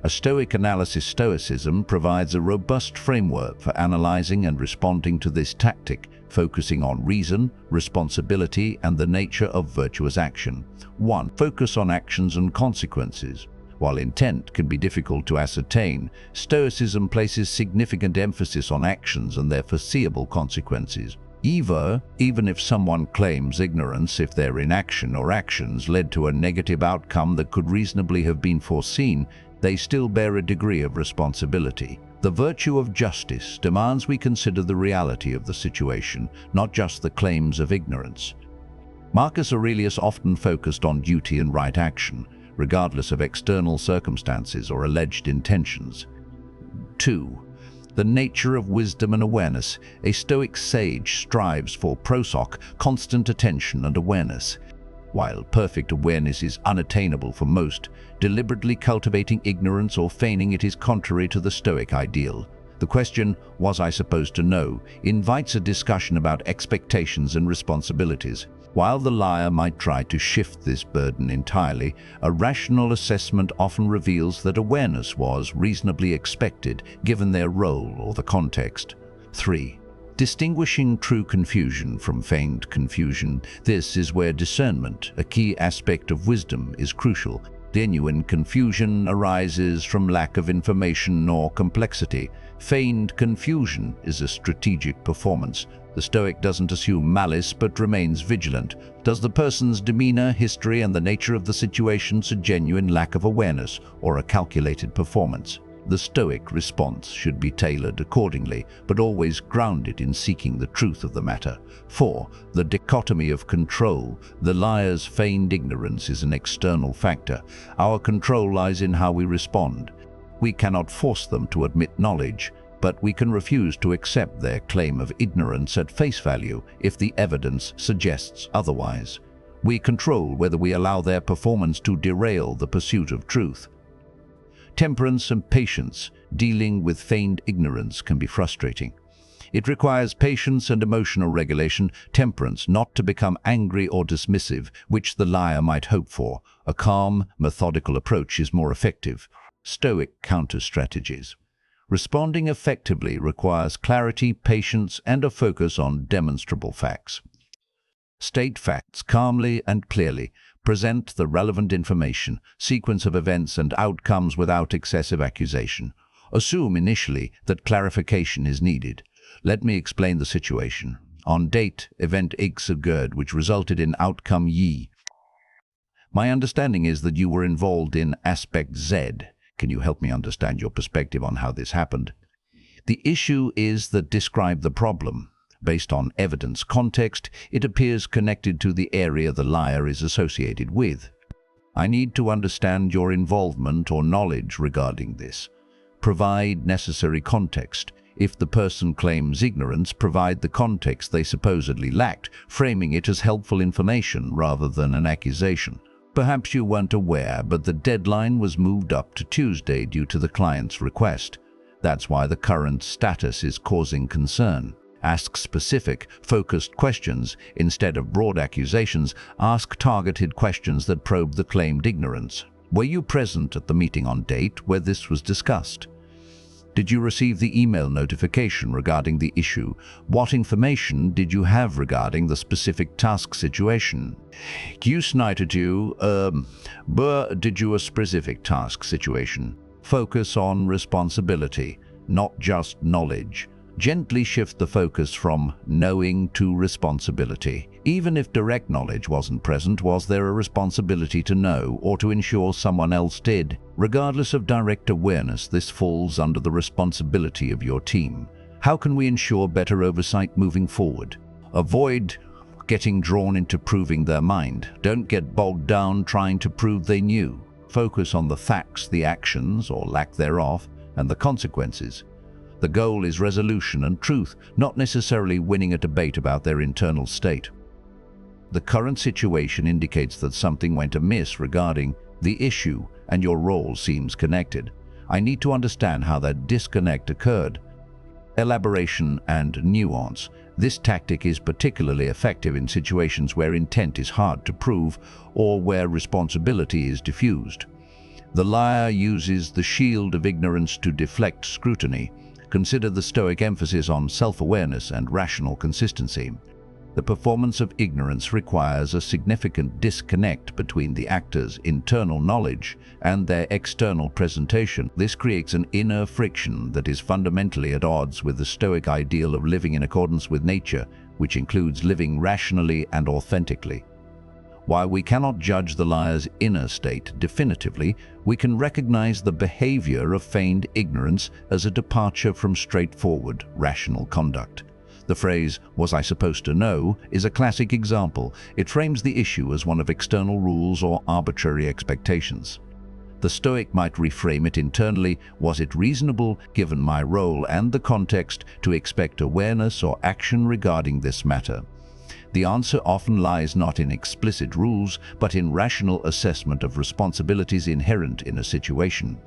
Speaker 1: A Stoic Analysis Stoicism provides a robust framework for analyzing and responding to this tactic, focusing on reason, responsibility, and the nature of virtuous action. 1. Focus on actions and consequences. While intent can be difficult to ascertain, Stoicism places significant emphasis on actions and their foreseeable consequences. Even if someone claims ignorance, if their inaction or actions led to a negative outcome that could reasonably have been foreseen, they still bear a degree of responsibility. The virtue of justice demands we consider the reality of the situation, not just the claims of ignorance. Marcus Aurelius often focused on duty and right action, regardless of external circumstances or alleged intentions. 2. The nature of wisdom and awareness. A Stoic sage strives for prosoc, constant attention and awareness. While perfect awareness is unattainable for most, deliberately cultivating ignorance or feigning it is contrary to the Stoic ideal. The question, "Was I supposed to know?" invites a discussion about expectations and responsibilities. While the liar might try to shift this burden entirely, a rational assessment often reveals that awareness was reasonably expected given their role or the context. 3. Distinguishing true confusion from feigned confusion. This is where discernment, a key aspect of wisdom, is crucial. Genuine confusion arises from lack of information or complexity. Feigned confusion is a strategic performance. The Stoic doesn't assume malice but remains vigilant. Does the person's demeanor, history, and the nature of the situation suggest genuine lack of awareness or a calculated performance? The Stoic response should be tailored accordingly, but always grounded in seeking the truth of the matter. 4. The dichotomy of control. The liar's feigned ignorance is an external factor. Our control lies in how we respond. We cannot force them to admit knowledge, but we can refuse to accept their claim of ignorance at face value if the evidence suggests otherwise. We control whether we allow their performance to derail the pursuit of truth. Temperance and patience. Dealing with feigned ignorance can be frustrating. It requires patience and emotional regulation, temperance, not to become angry or dismissive, which the liar might hope for. A calm, methodical approach is more effective. Stoic Counter-Strategies. Responding effectively requires clarity, patience, and a focus on demonstrable facts. State facts calmly and clearly. Present the relevant information, sequence of events and outcomes without excessive accusation. Assume initially that clarification is needed. Let me explain the situation. On date, event X occurred, which resulted in outcome Y. My understanding is that you were involved in aspect Z. Can you help me understand your perspective on how this happened? The issue is that describe the problem. Based on evidence context, it appears connected to the area the liar is associated with. I need to understand your involvement or knowledge regarding this. Provide necessary context. If the person claims ignorance, provide the context they supposedly lacked, framing it as helpful information rather than an accusation. Perhaps you weren't aware, but the deadline was moved up to Tuesday due to the client's request. That's why the current status is causing concern. Ask specific, focused questions. Instead of broad accusations, ask targeted questions that probe the claimed ignorance. Were you present at the meeting on date where this was discussed? Did you receive the email notification regarding the issue? What information did you have regarding the specific task situation? Did you a specific task situation? Focus on responsibility, not just knowledge. Gently shift the focus from knowing to responsibility. Even if direct knowledge wasn't present, was there a responsibility to know or to ensure someone else did? Regardless of direct awareness, this falls under the responsibility of your team. How can we ensure better oversight moving forward? Avoid getting drawn into proving their mind. Don't get bogged down trying to prove they knew. Focus on the facts, the actions, or lack thereof, and the consequences. The goal is resolution and truth, not necessarily winning a debate about their internal state. The current situation indicates that something went amiss regarding the issue, and your role seems connected. I need to understand how that disconnect occurred. Elaboration and nuance. This tactic is particularly effective in situations where intent is hard to prove or where responsibility is diffused. The liar uses the shield of ignorance to deflect scrutiny. Consider the Stoic emphasis on self-awareness and rational consistency. The performance of ignorance requires a significant disconnect between the actor's internal knowledge and their external presentation. This creates an inner friction that is fundamentally at odds with the Stoic ideal of living in accordance with nature, which includes living rationally and authentically. While we cannot judge the liar's inner state definitively, we can recognize the behavior of feigned ignorance as a departure from straightforward, rational conduct. The phrase, "Was I supposed to know?" is a classic example. It frames the issue as one of external rules or arbitrary expectations. The Stoic might reframe it internally: was it reasonable, given my role and the context, to expect awareness or action regarding this matter? The answer often lies not in explicit rules, but in rational assessment of responsibilities inherent in a situation.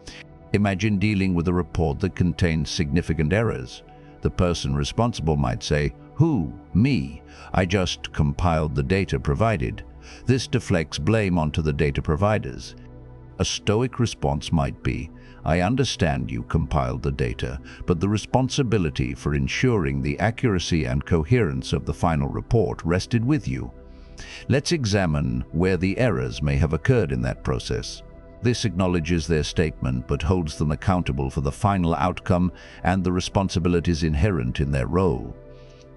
Speaker 1: Imagine dealing with a report that contains significant errors. The person responsible might say, "Who? Me? I just compiled the data provided." This deflects blame onto the data providers. A Stoic response might be, "I understand you compiled the data, but the responsibility for ensuring the accuracy and coherence of the final report rested with you. Let's examine where the errors may have occurred in that process." This acknowledges their statement but holds them accountable for the final outcome and the responsibilities inherent in their role.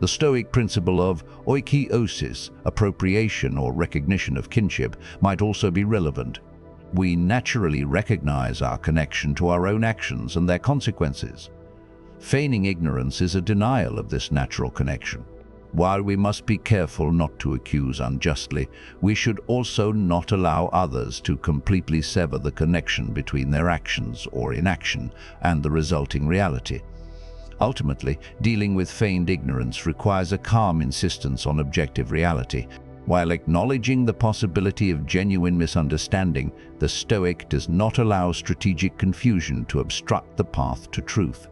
Speaker 1: The Stoic principle of oikeiosis, appropriation or recognition of kinship, might also be relevant. We naturally recognize our connection to our own actions and their consequences. Feigning ignorance is a denial of this natural connection. While we must be careful not to accuse unjustly, we should also not allow others to completely sever the connection between their actions or inaction and the resulting reality. Ultimately, dealing with feigned ignorance requires a calm insistence on objective reality. While acknowledging the possibility of genuine misunderstanding, the Stoic does not allow strategic confusion to obstruct the path to truth.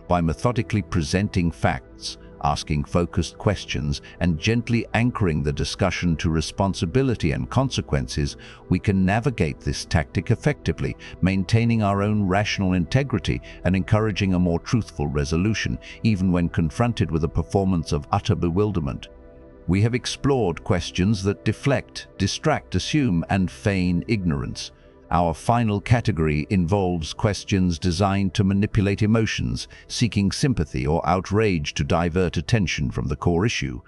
Speaker 1: By methodically presenting facts, asking focused questions, and gently anchoring the discussion to responsibility and consequences, we can navigate this tactic effectively, maintaining our own rational integrity and encouraging a more truthful resolution, even when confronted with a performance of utter bewilderment. We have explored questions that deflect, distract, assume, and feign ignorance. Our final category involves questions designed to manipulate emotions, seeking sympathy or outrage to divert attention from the core issue.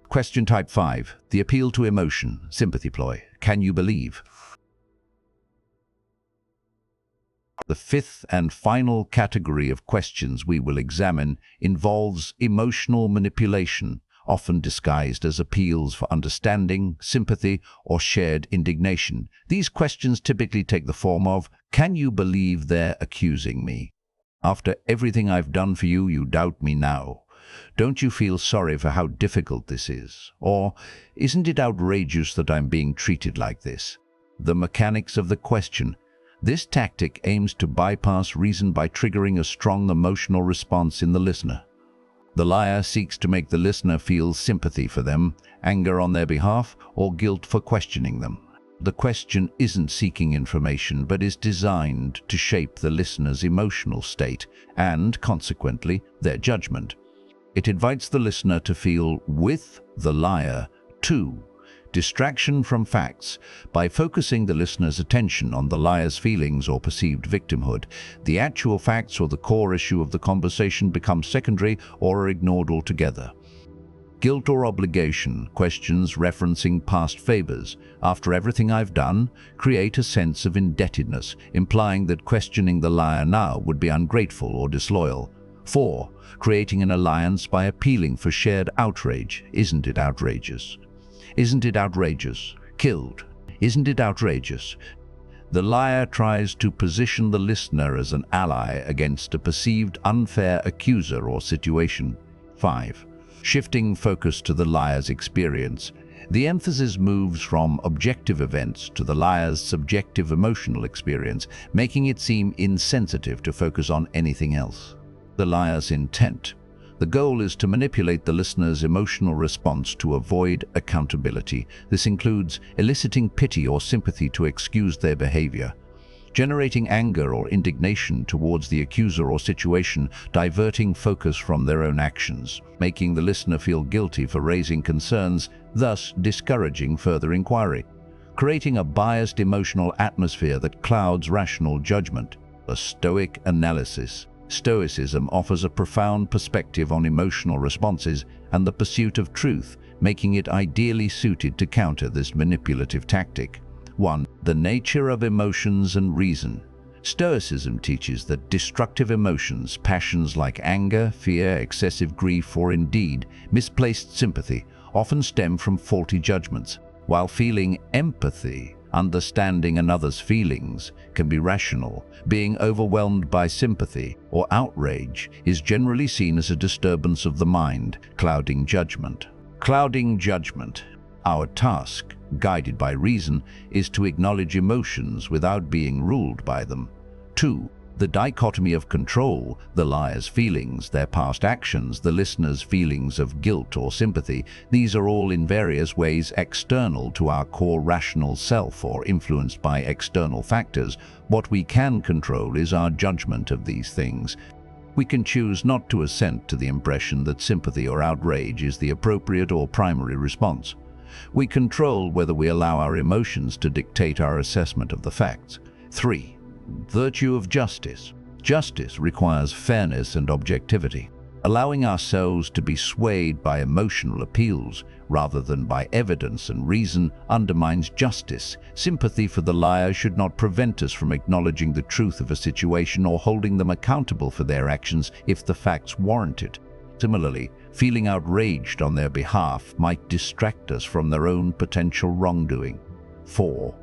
Speaker 1: Question type 5, the appeal to emotion, sympathy ploy. Can you believe? The fifth and final category of questions we will examine involves emotional manipulation, often disguised as appeals for understanding, sympathy, or shared indignation. These questions typically take the form of, "Can you believe they're accusing me? After everything I've done for you, you doubt me now. Don't you feel sorry for how difficult this is? Or, isn't it outrageous that I'm being treated like this?" The mechanics of the question. This tactic aims to bypass reason by triggering a strong emotional response in the listener. The liar seeks to make the listener feel sympathy for them, anger on their behalf, or guilt for questioning them. The question isn't seeking information, but is designed to shape the listener's emotional state and, consequently, their judgment. It invites the listener to feel with the liar. 2. Distraction from facts. By focusing the listener's attention on the liar's feelings or perceived victimhood, the actual facts or the core issue of the conversation become secondary or are ignored altogether. Guilt or obligation. Questions referencing past favors. After everything I've done, create a sense of indebtedness, implying that questioning the liar now would be ungrateful or disloyal. 4. Creating an alliance by appealing for shared outrage. Isn't it outrageous? Isn't it outrageous? Killed. Isn't it outrageous? The liar tries to position the listener as an ally against a perceived unfair accuser or situation. 5. Shifting focus to the liar's experience. The emphasis moves from objective events to the liar's subjective emotional experience, making it seem insensitive to focus on anything else. The liar's intent. The goal is to manipulate the listener's emotional response to avoid accountability. This includes eliciting pity or sympathy to excuse their behavior, generating anger or indignation towards the accuser or situation, diverting focus from their own actions, making the listener feel guilty for raising concerns, thus discouraging further inquiry, creating a biased emotional atmosphere that clouds rational judgment. A Stoic Analysis. Stoicism offers a profound perspective on emotional responses and the pursuit of truth, making it ideally suited to counter this manipulative tactic. 1. The nature of emotions and reason. Stoicism teaches that destructive emotions, passions like anger, fear, excessive grief, or indeed misplaced sympathy, often stem from faulty judgments, while feeling empathy, understanding another's feelings, can be rational. Being overwhelmed by sympathy or outrage is generally seen as a disturbance of the mind, clouding judgment. Clouding judgment. Our task, guided by reason, is to acknowledge emotions without being ruled by them. 2. The dichotomy of control, the liar's feelings, their past actions, the listener's feelings of guilt or sympathy, these are all in various ways external to our core rational self or influenced by external factors. What we can control is our judgment of these things. We can choose not to assent to the impression that sympathy or outrage is the appropriate or primary response. We control whether we allow our emotions to dictate our assessment of the facts. 3. Virtue of justice. Justice requires fairness and objectivity. Allowing ourselves to be swayed by emotional appeals rather than by evidence and reason undermines justice. Sympathy for the liar should not prevent us from acknowledging the truth of a situation or holding them accountable for their actions if the facts warrant it. Similarly, feeling outraged on their behalf might distract us from their own potential wrongdoing. 4.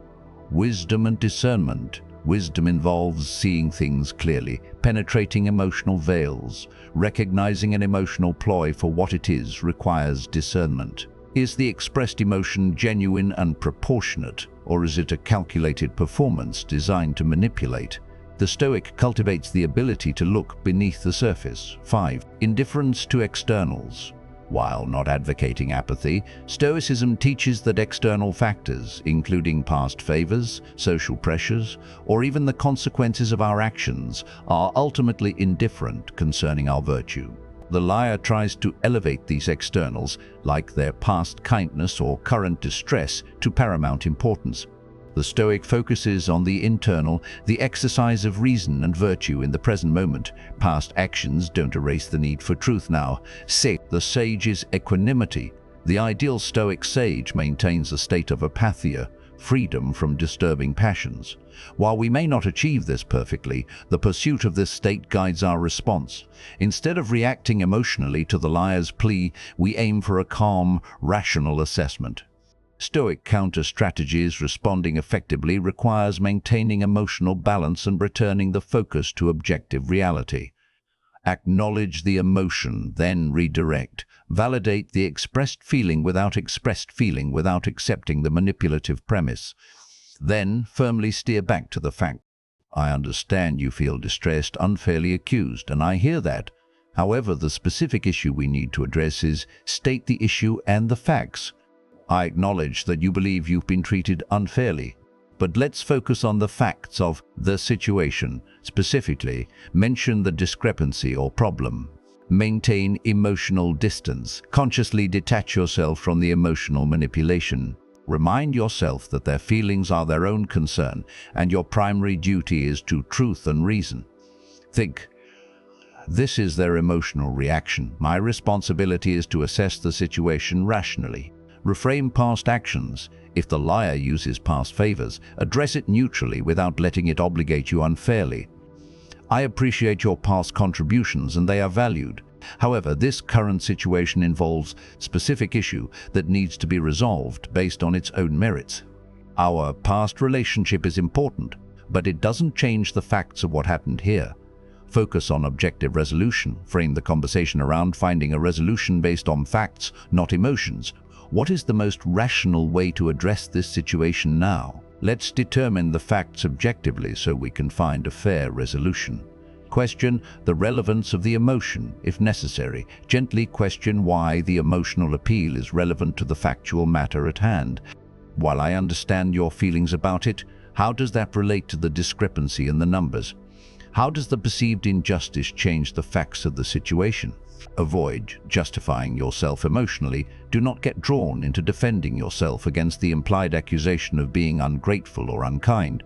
Speaker 1: Wisdom and discernment. Wisdom involves seeing things clearly, penetrating emotional veils. Recognizing an emotional ploy for what it is requires discernment. Is the expressed emotion genuine and proportionate, or is it a calculated performance designed to manipulate? The Stoic cultivates the ability to look beneath the surface. 5. Indifference to externals. While not advocating apathy, Stoicism teaches that external factors, including past favors, social pressures, or even the consequences of our actions, are ultimately indifferent concerning our virtue. The liar tries to elevate these externals, like their past kindness or current distress, to paramount importance. The Stoic focuses on the internal, the exercise of reason and virtue in the present moment. Past actions don't erase the need for truth now. 6. The sage's equanimity. The ideal Stoic sage maintains a state of apatheia, freedom from disturbing passions. While we may not achieve this perfectly, the pursuit of this state guides our response. Instead of reacting emotionally to the liar's plea, we aim for a calm, rational assessment. Stoic counter-strategies responding effectively requires maintaining emotional balance and returning the focus to objective reality. Acknowledge the emotion, then redirect. Validate the expressed feeling without accepting the manipulative premise. Then firmly steer back to the fact. I understand you feel distressed, unfairly accused, and I hear that. However, the specific issue we need to address is state the issue and the facts. I acknowledge that you believe you've been treated unfairly, but let's focus on the facts of the situation. Specifically, mention the discrepancy or problem. Maintain emotional distance. Consciously detach yourself from the emotional manipulation. Remind yourself that their feelings are their own concern, and your primary duty is to truth and reason. Think, this is their emotional reaction. My responsibility is to assess the situation rationally. Reframe past actions. If the liar uses past favors, address it neutrally without letting it obligate you unfairly. I appreciate your past contributions and they are valued. However, this current situation involves a specific issue that needs to be resolved based on its own merits. Our past relationship is important, but it doesn't change the facts of what happened here. Focus on objective resolution. Frame the conversation around finding a resolution based on facts, not emotions. What is the most rational way to address this situation now? Let's determine the facts objectively so we can find a fair resolution. Question the relevance of the emotion, if necessary. Gently question why the emotional appeal is relevant to the factual matter at hand. While I understand your feelings about it, how does that relate to the discrepancy in the numbers? How does the perceived injustice change the facts of the situation? Avoid justifying yourself emotionally. Do not get drawn into defending yourself against the implied accusation of being ungrateful or unkind.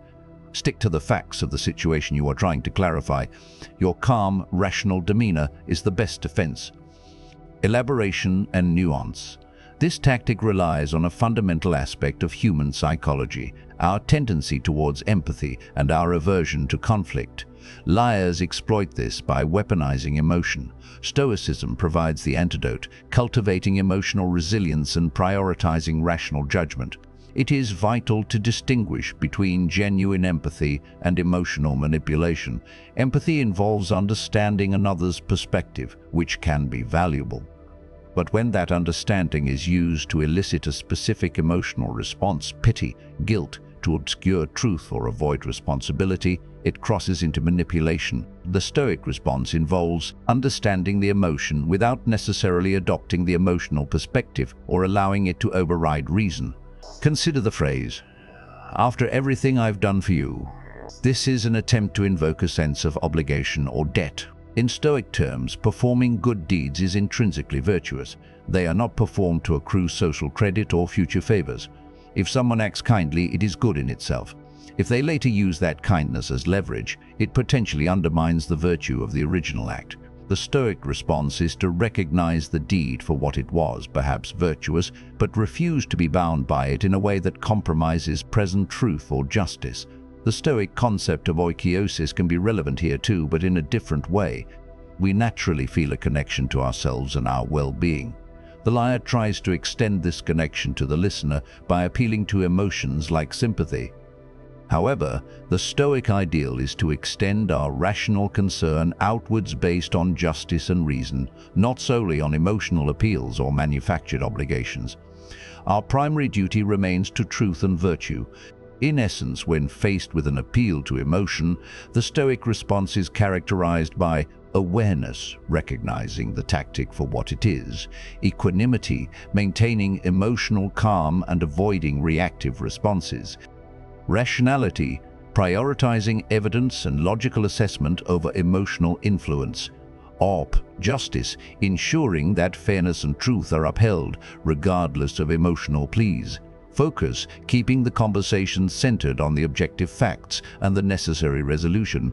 Speaker 1: Stick to the facts of the situation you are trying to clarify. Your calm, rational demeanor is the best defense. Elaboration and nuance. This tactic relies on a fundamental aspect of human psychology, our tendency towards empathy and our aversion to conflict. Liars exploit this by weaponizing emotion. Stoicism provides the antidote, cultivating emotional resilience and prioritizing rational judgment. It is vital to distinguish between genuine empathy and emotional manipulation. Empathy involves understanding another's perspective, which can be valuable. But when that understanding is used to elicit a specific emotional response, pity, guilt, to obscure truth or avoid responsibility, it crosses into manipulation. The Stoic response involves understanding the emotion without necessarily adopting the emotional perspective or allowing it to override reason. Consider the phrase, "After everything I've done for you." This is an attempt to invoke a sense of obligation or debt. In Stoic terms, performing good deeds is intrinsically virtuous. They are not performed to accrue social credit or future favors. If someone acts kindly, it is good in itself. If they later use that kindness as leverage, it potentially undermines the virtue of the original act. The Stoic response is to recognize the deed for what it was, perhaps virtuous, but refuse to be bound by it in a way that compromises present truth or justice. The Stoic concept of oikeiosis can be relevant here too, but in a different way. We naturally feel a connection to ourselves and our well-being. The liar tries to extend this connection to the listener by appealing to emotions like sympathy. However, the Stoic ideal is to extend our rational concern outwards based on justice and reason, not solely on emotional appeals or manufactured obligations. Our primary duty remains to truth and virtue. In essence, when faced with an appeal to emotion, the Stoic response is characterized by awareness, recognizing the tactic for what it is; equanimity, maintaining emotional calm and avoiding reactive responses; rationality, prioritizing evidence and logical assessment over emotional influence; justice, ensuring that fairness and truth are upheld regardless of emotional pleas; focus, keeping the conversation centered on the objective facts and the necessary resolution.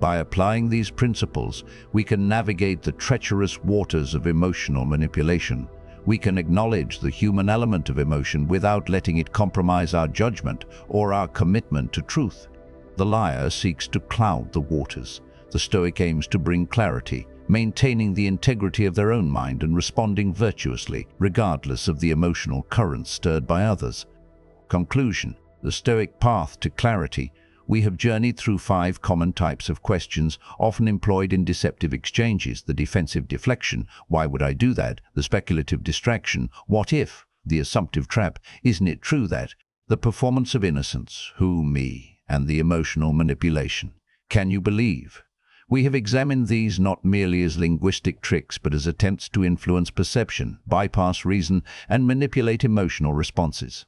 Speaker 1: By applying these principles, we can navigate the treacherous waters of emotional manipulation. We can acknowledge the human element of emotion without letting it compromise our judgment or our commitment to truth. The liar seeks to cloud the waters. The Stoic aims to bring clarity, maintaining the integrity of their own mind and responding virtuously, regardless of the emotional currents stirred by others. Conclusion: the Stoic path to clarity. We have journeyed through 5 common types of questions, often employed in deceptive exchanges: the defensive deflection, "Why would I do that?" The speculative distraction, "What if?" The assumptive trap, "Isn't it true that?" The performance of innocence, "Who, me?" And the emotional manipulation, "Can you believe?" We have examined these not merely as linguistic tricks, but as attempts to influence perception, bypass reason, and manipulate emotional responses.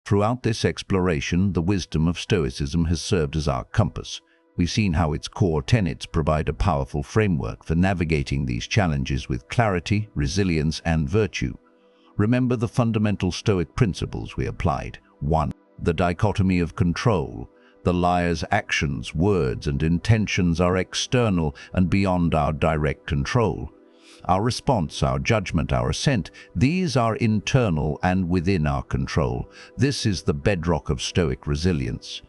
Speaker 1: Throughout this exploration, the wisdom of Stoicism has served as our compass. We've seen how its core tenets provide a powerful framework for navigating these challenges with clarity, resilience, and virtue. Remember the fundamental Stoic principles we applied. 1. The dichotomy of control. The liar's actions, words, and intentions are external and beyond our direct control. Our response, our judgment, our assent, these are internal and within our control. This is the bedrock of Stoic resilience.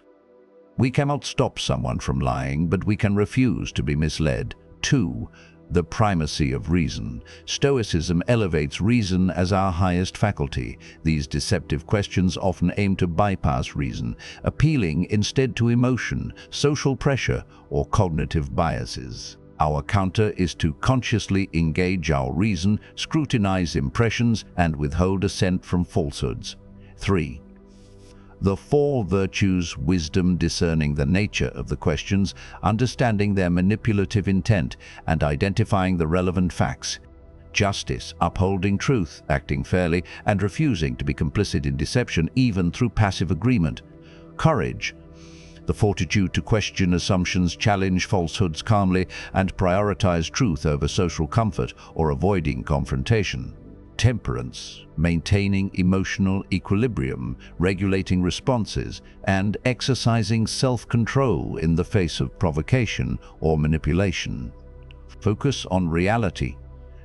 Speaker 1: We cannot stop someone from lying, but we can refuse to be misled. 2. The primacy of reason. Stoicism elevates reason as our highest faculty. These deceptive questions often aim to bypass reason, appealing instead to emotion, social pressure, or cognitive biases. Our counter is to consciously engage our reason, scrutinize impressions, and withhold assent from falsehoods. 3. The 4 virtues: wisdom, discerning the nature of the questions, understanding their manipulative intent, and identifying the relevant facts. Justice, upholding truth, acting fairly, and refusing to be complicit in deception, even through passive agreement. Courage, the fortitude to question assumptions, challenge falsehoods calmly, and prioritize truth over social comfort or avoiding confrontation. Temperance, maintaining emotional equilibrium, regulating responses, and exercising self-control in the face of provocation or manipulation. Focus on reality.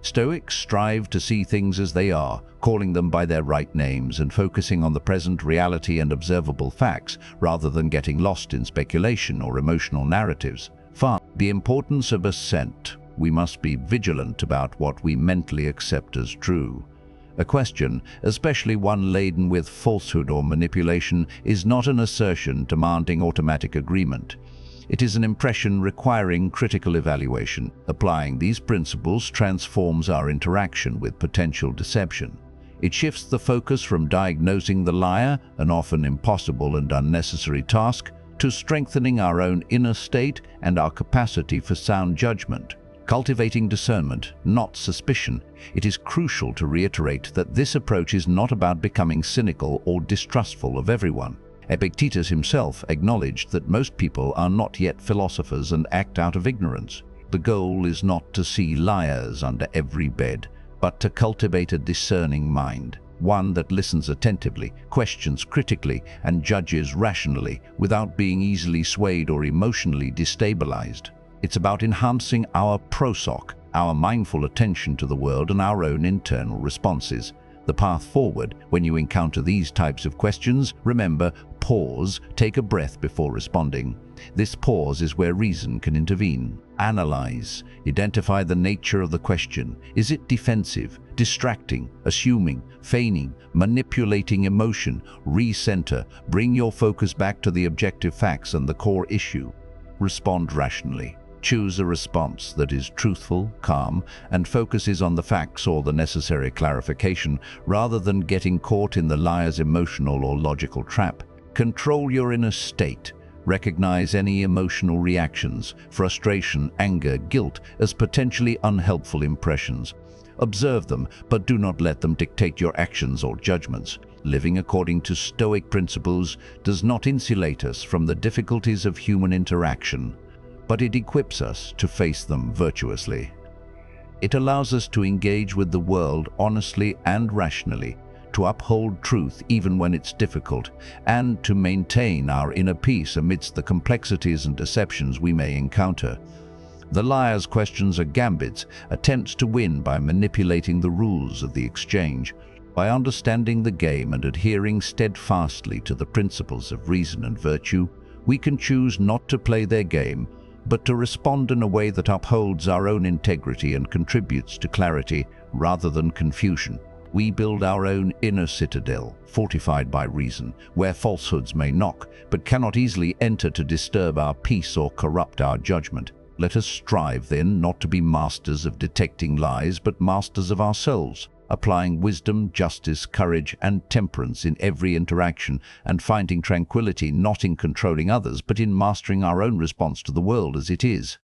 Speaker 1: Stoics strive to see things as they are, calling them by their right names and focusing on the present reality and observable facts, rather than getting lost in speculation or emotional narratives. 5. The importance of assent. We must be vigilant about what we mentally accept as true. A question, especially one laden with falsehood or manipulation, is not an assertion demanding automatic agreement. It is an impression requiring critical evaluation. Applying these principles transforms our interaction with potential deception. It shifts the focus from diagnosing the liar, an often impossible and unnecessary task, to strengthening our own inner state and our capacity for sound judgment. Cultivating discernment, not suspicion, it is crucial to reiterate that this approach is not about becoming cynical or distrustful of everyone. Epictetus himself acknowledged that most people are not yet philosophers and act out of ignorance. The goal is not to see liars under every bed, but to cultivate a discerning mind, one that listens attentively, questions critically, and judges rationally without being easily swayed or emotionally destabilized. It's about enhancing our prosoc, our mindful attention to the world and our own internal responses. The path forward, when you encounter these types of questions, remember, pause, take a breath before responding. This pause is where reason can intervene. Analyze. Identify the nature of the question. Is it defensive, distracting, assuming, feigning, manipulating emotion? Recenter. Bring your focus back to the objective facts and the core issue. Respond rationally. Choose a response that is truthful, calm, and focuses on the facts or the necessary clarification, rather than getting caught in the liar's emotional or logical trap. Control your inner state. Recognize any emotional reactions, frustration, anger, guilt, as potentially unhelpful impressions. Observe them, but do not let them dictate your actions or judgments. Living according to Stoic principles does not insulate us from the difficulties of human interaction, but it equips us to face them virtuously. It allows us to engage with the world honestly and rationally, to uphold truth even when it's difficult, and to maintain our inner peace amidst the complexities and deceptions we may encounter. The liar's questions are gambits, attempts to win by manipulating the rules of the exchange. By understanding the game and adhering steadfastly to the principles of reason and virtue, we can choose not to play their game, but to respond in a way that upholds our own integrity and contributes to clarity rather than confusion. We build our own inner citadel, fortified by reason, where falsehoods may knock, but cannot easily enter to disturb our peace or corrupt our judgment. Let us strive, then, not to be masters of detecting lies, but masters of ourselves, applying wisdom, justice, courage, and temperance in every interaction, and finding tranquility not in controlling others, but in mastering our own response to the world as it is.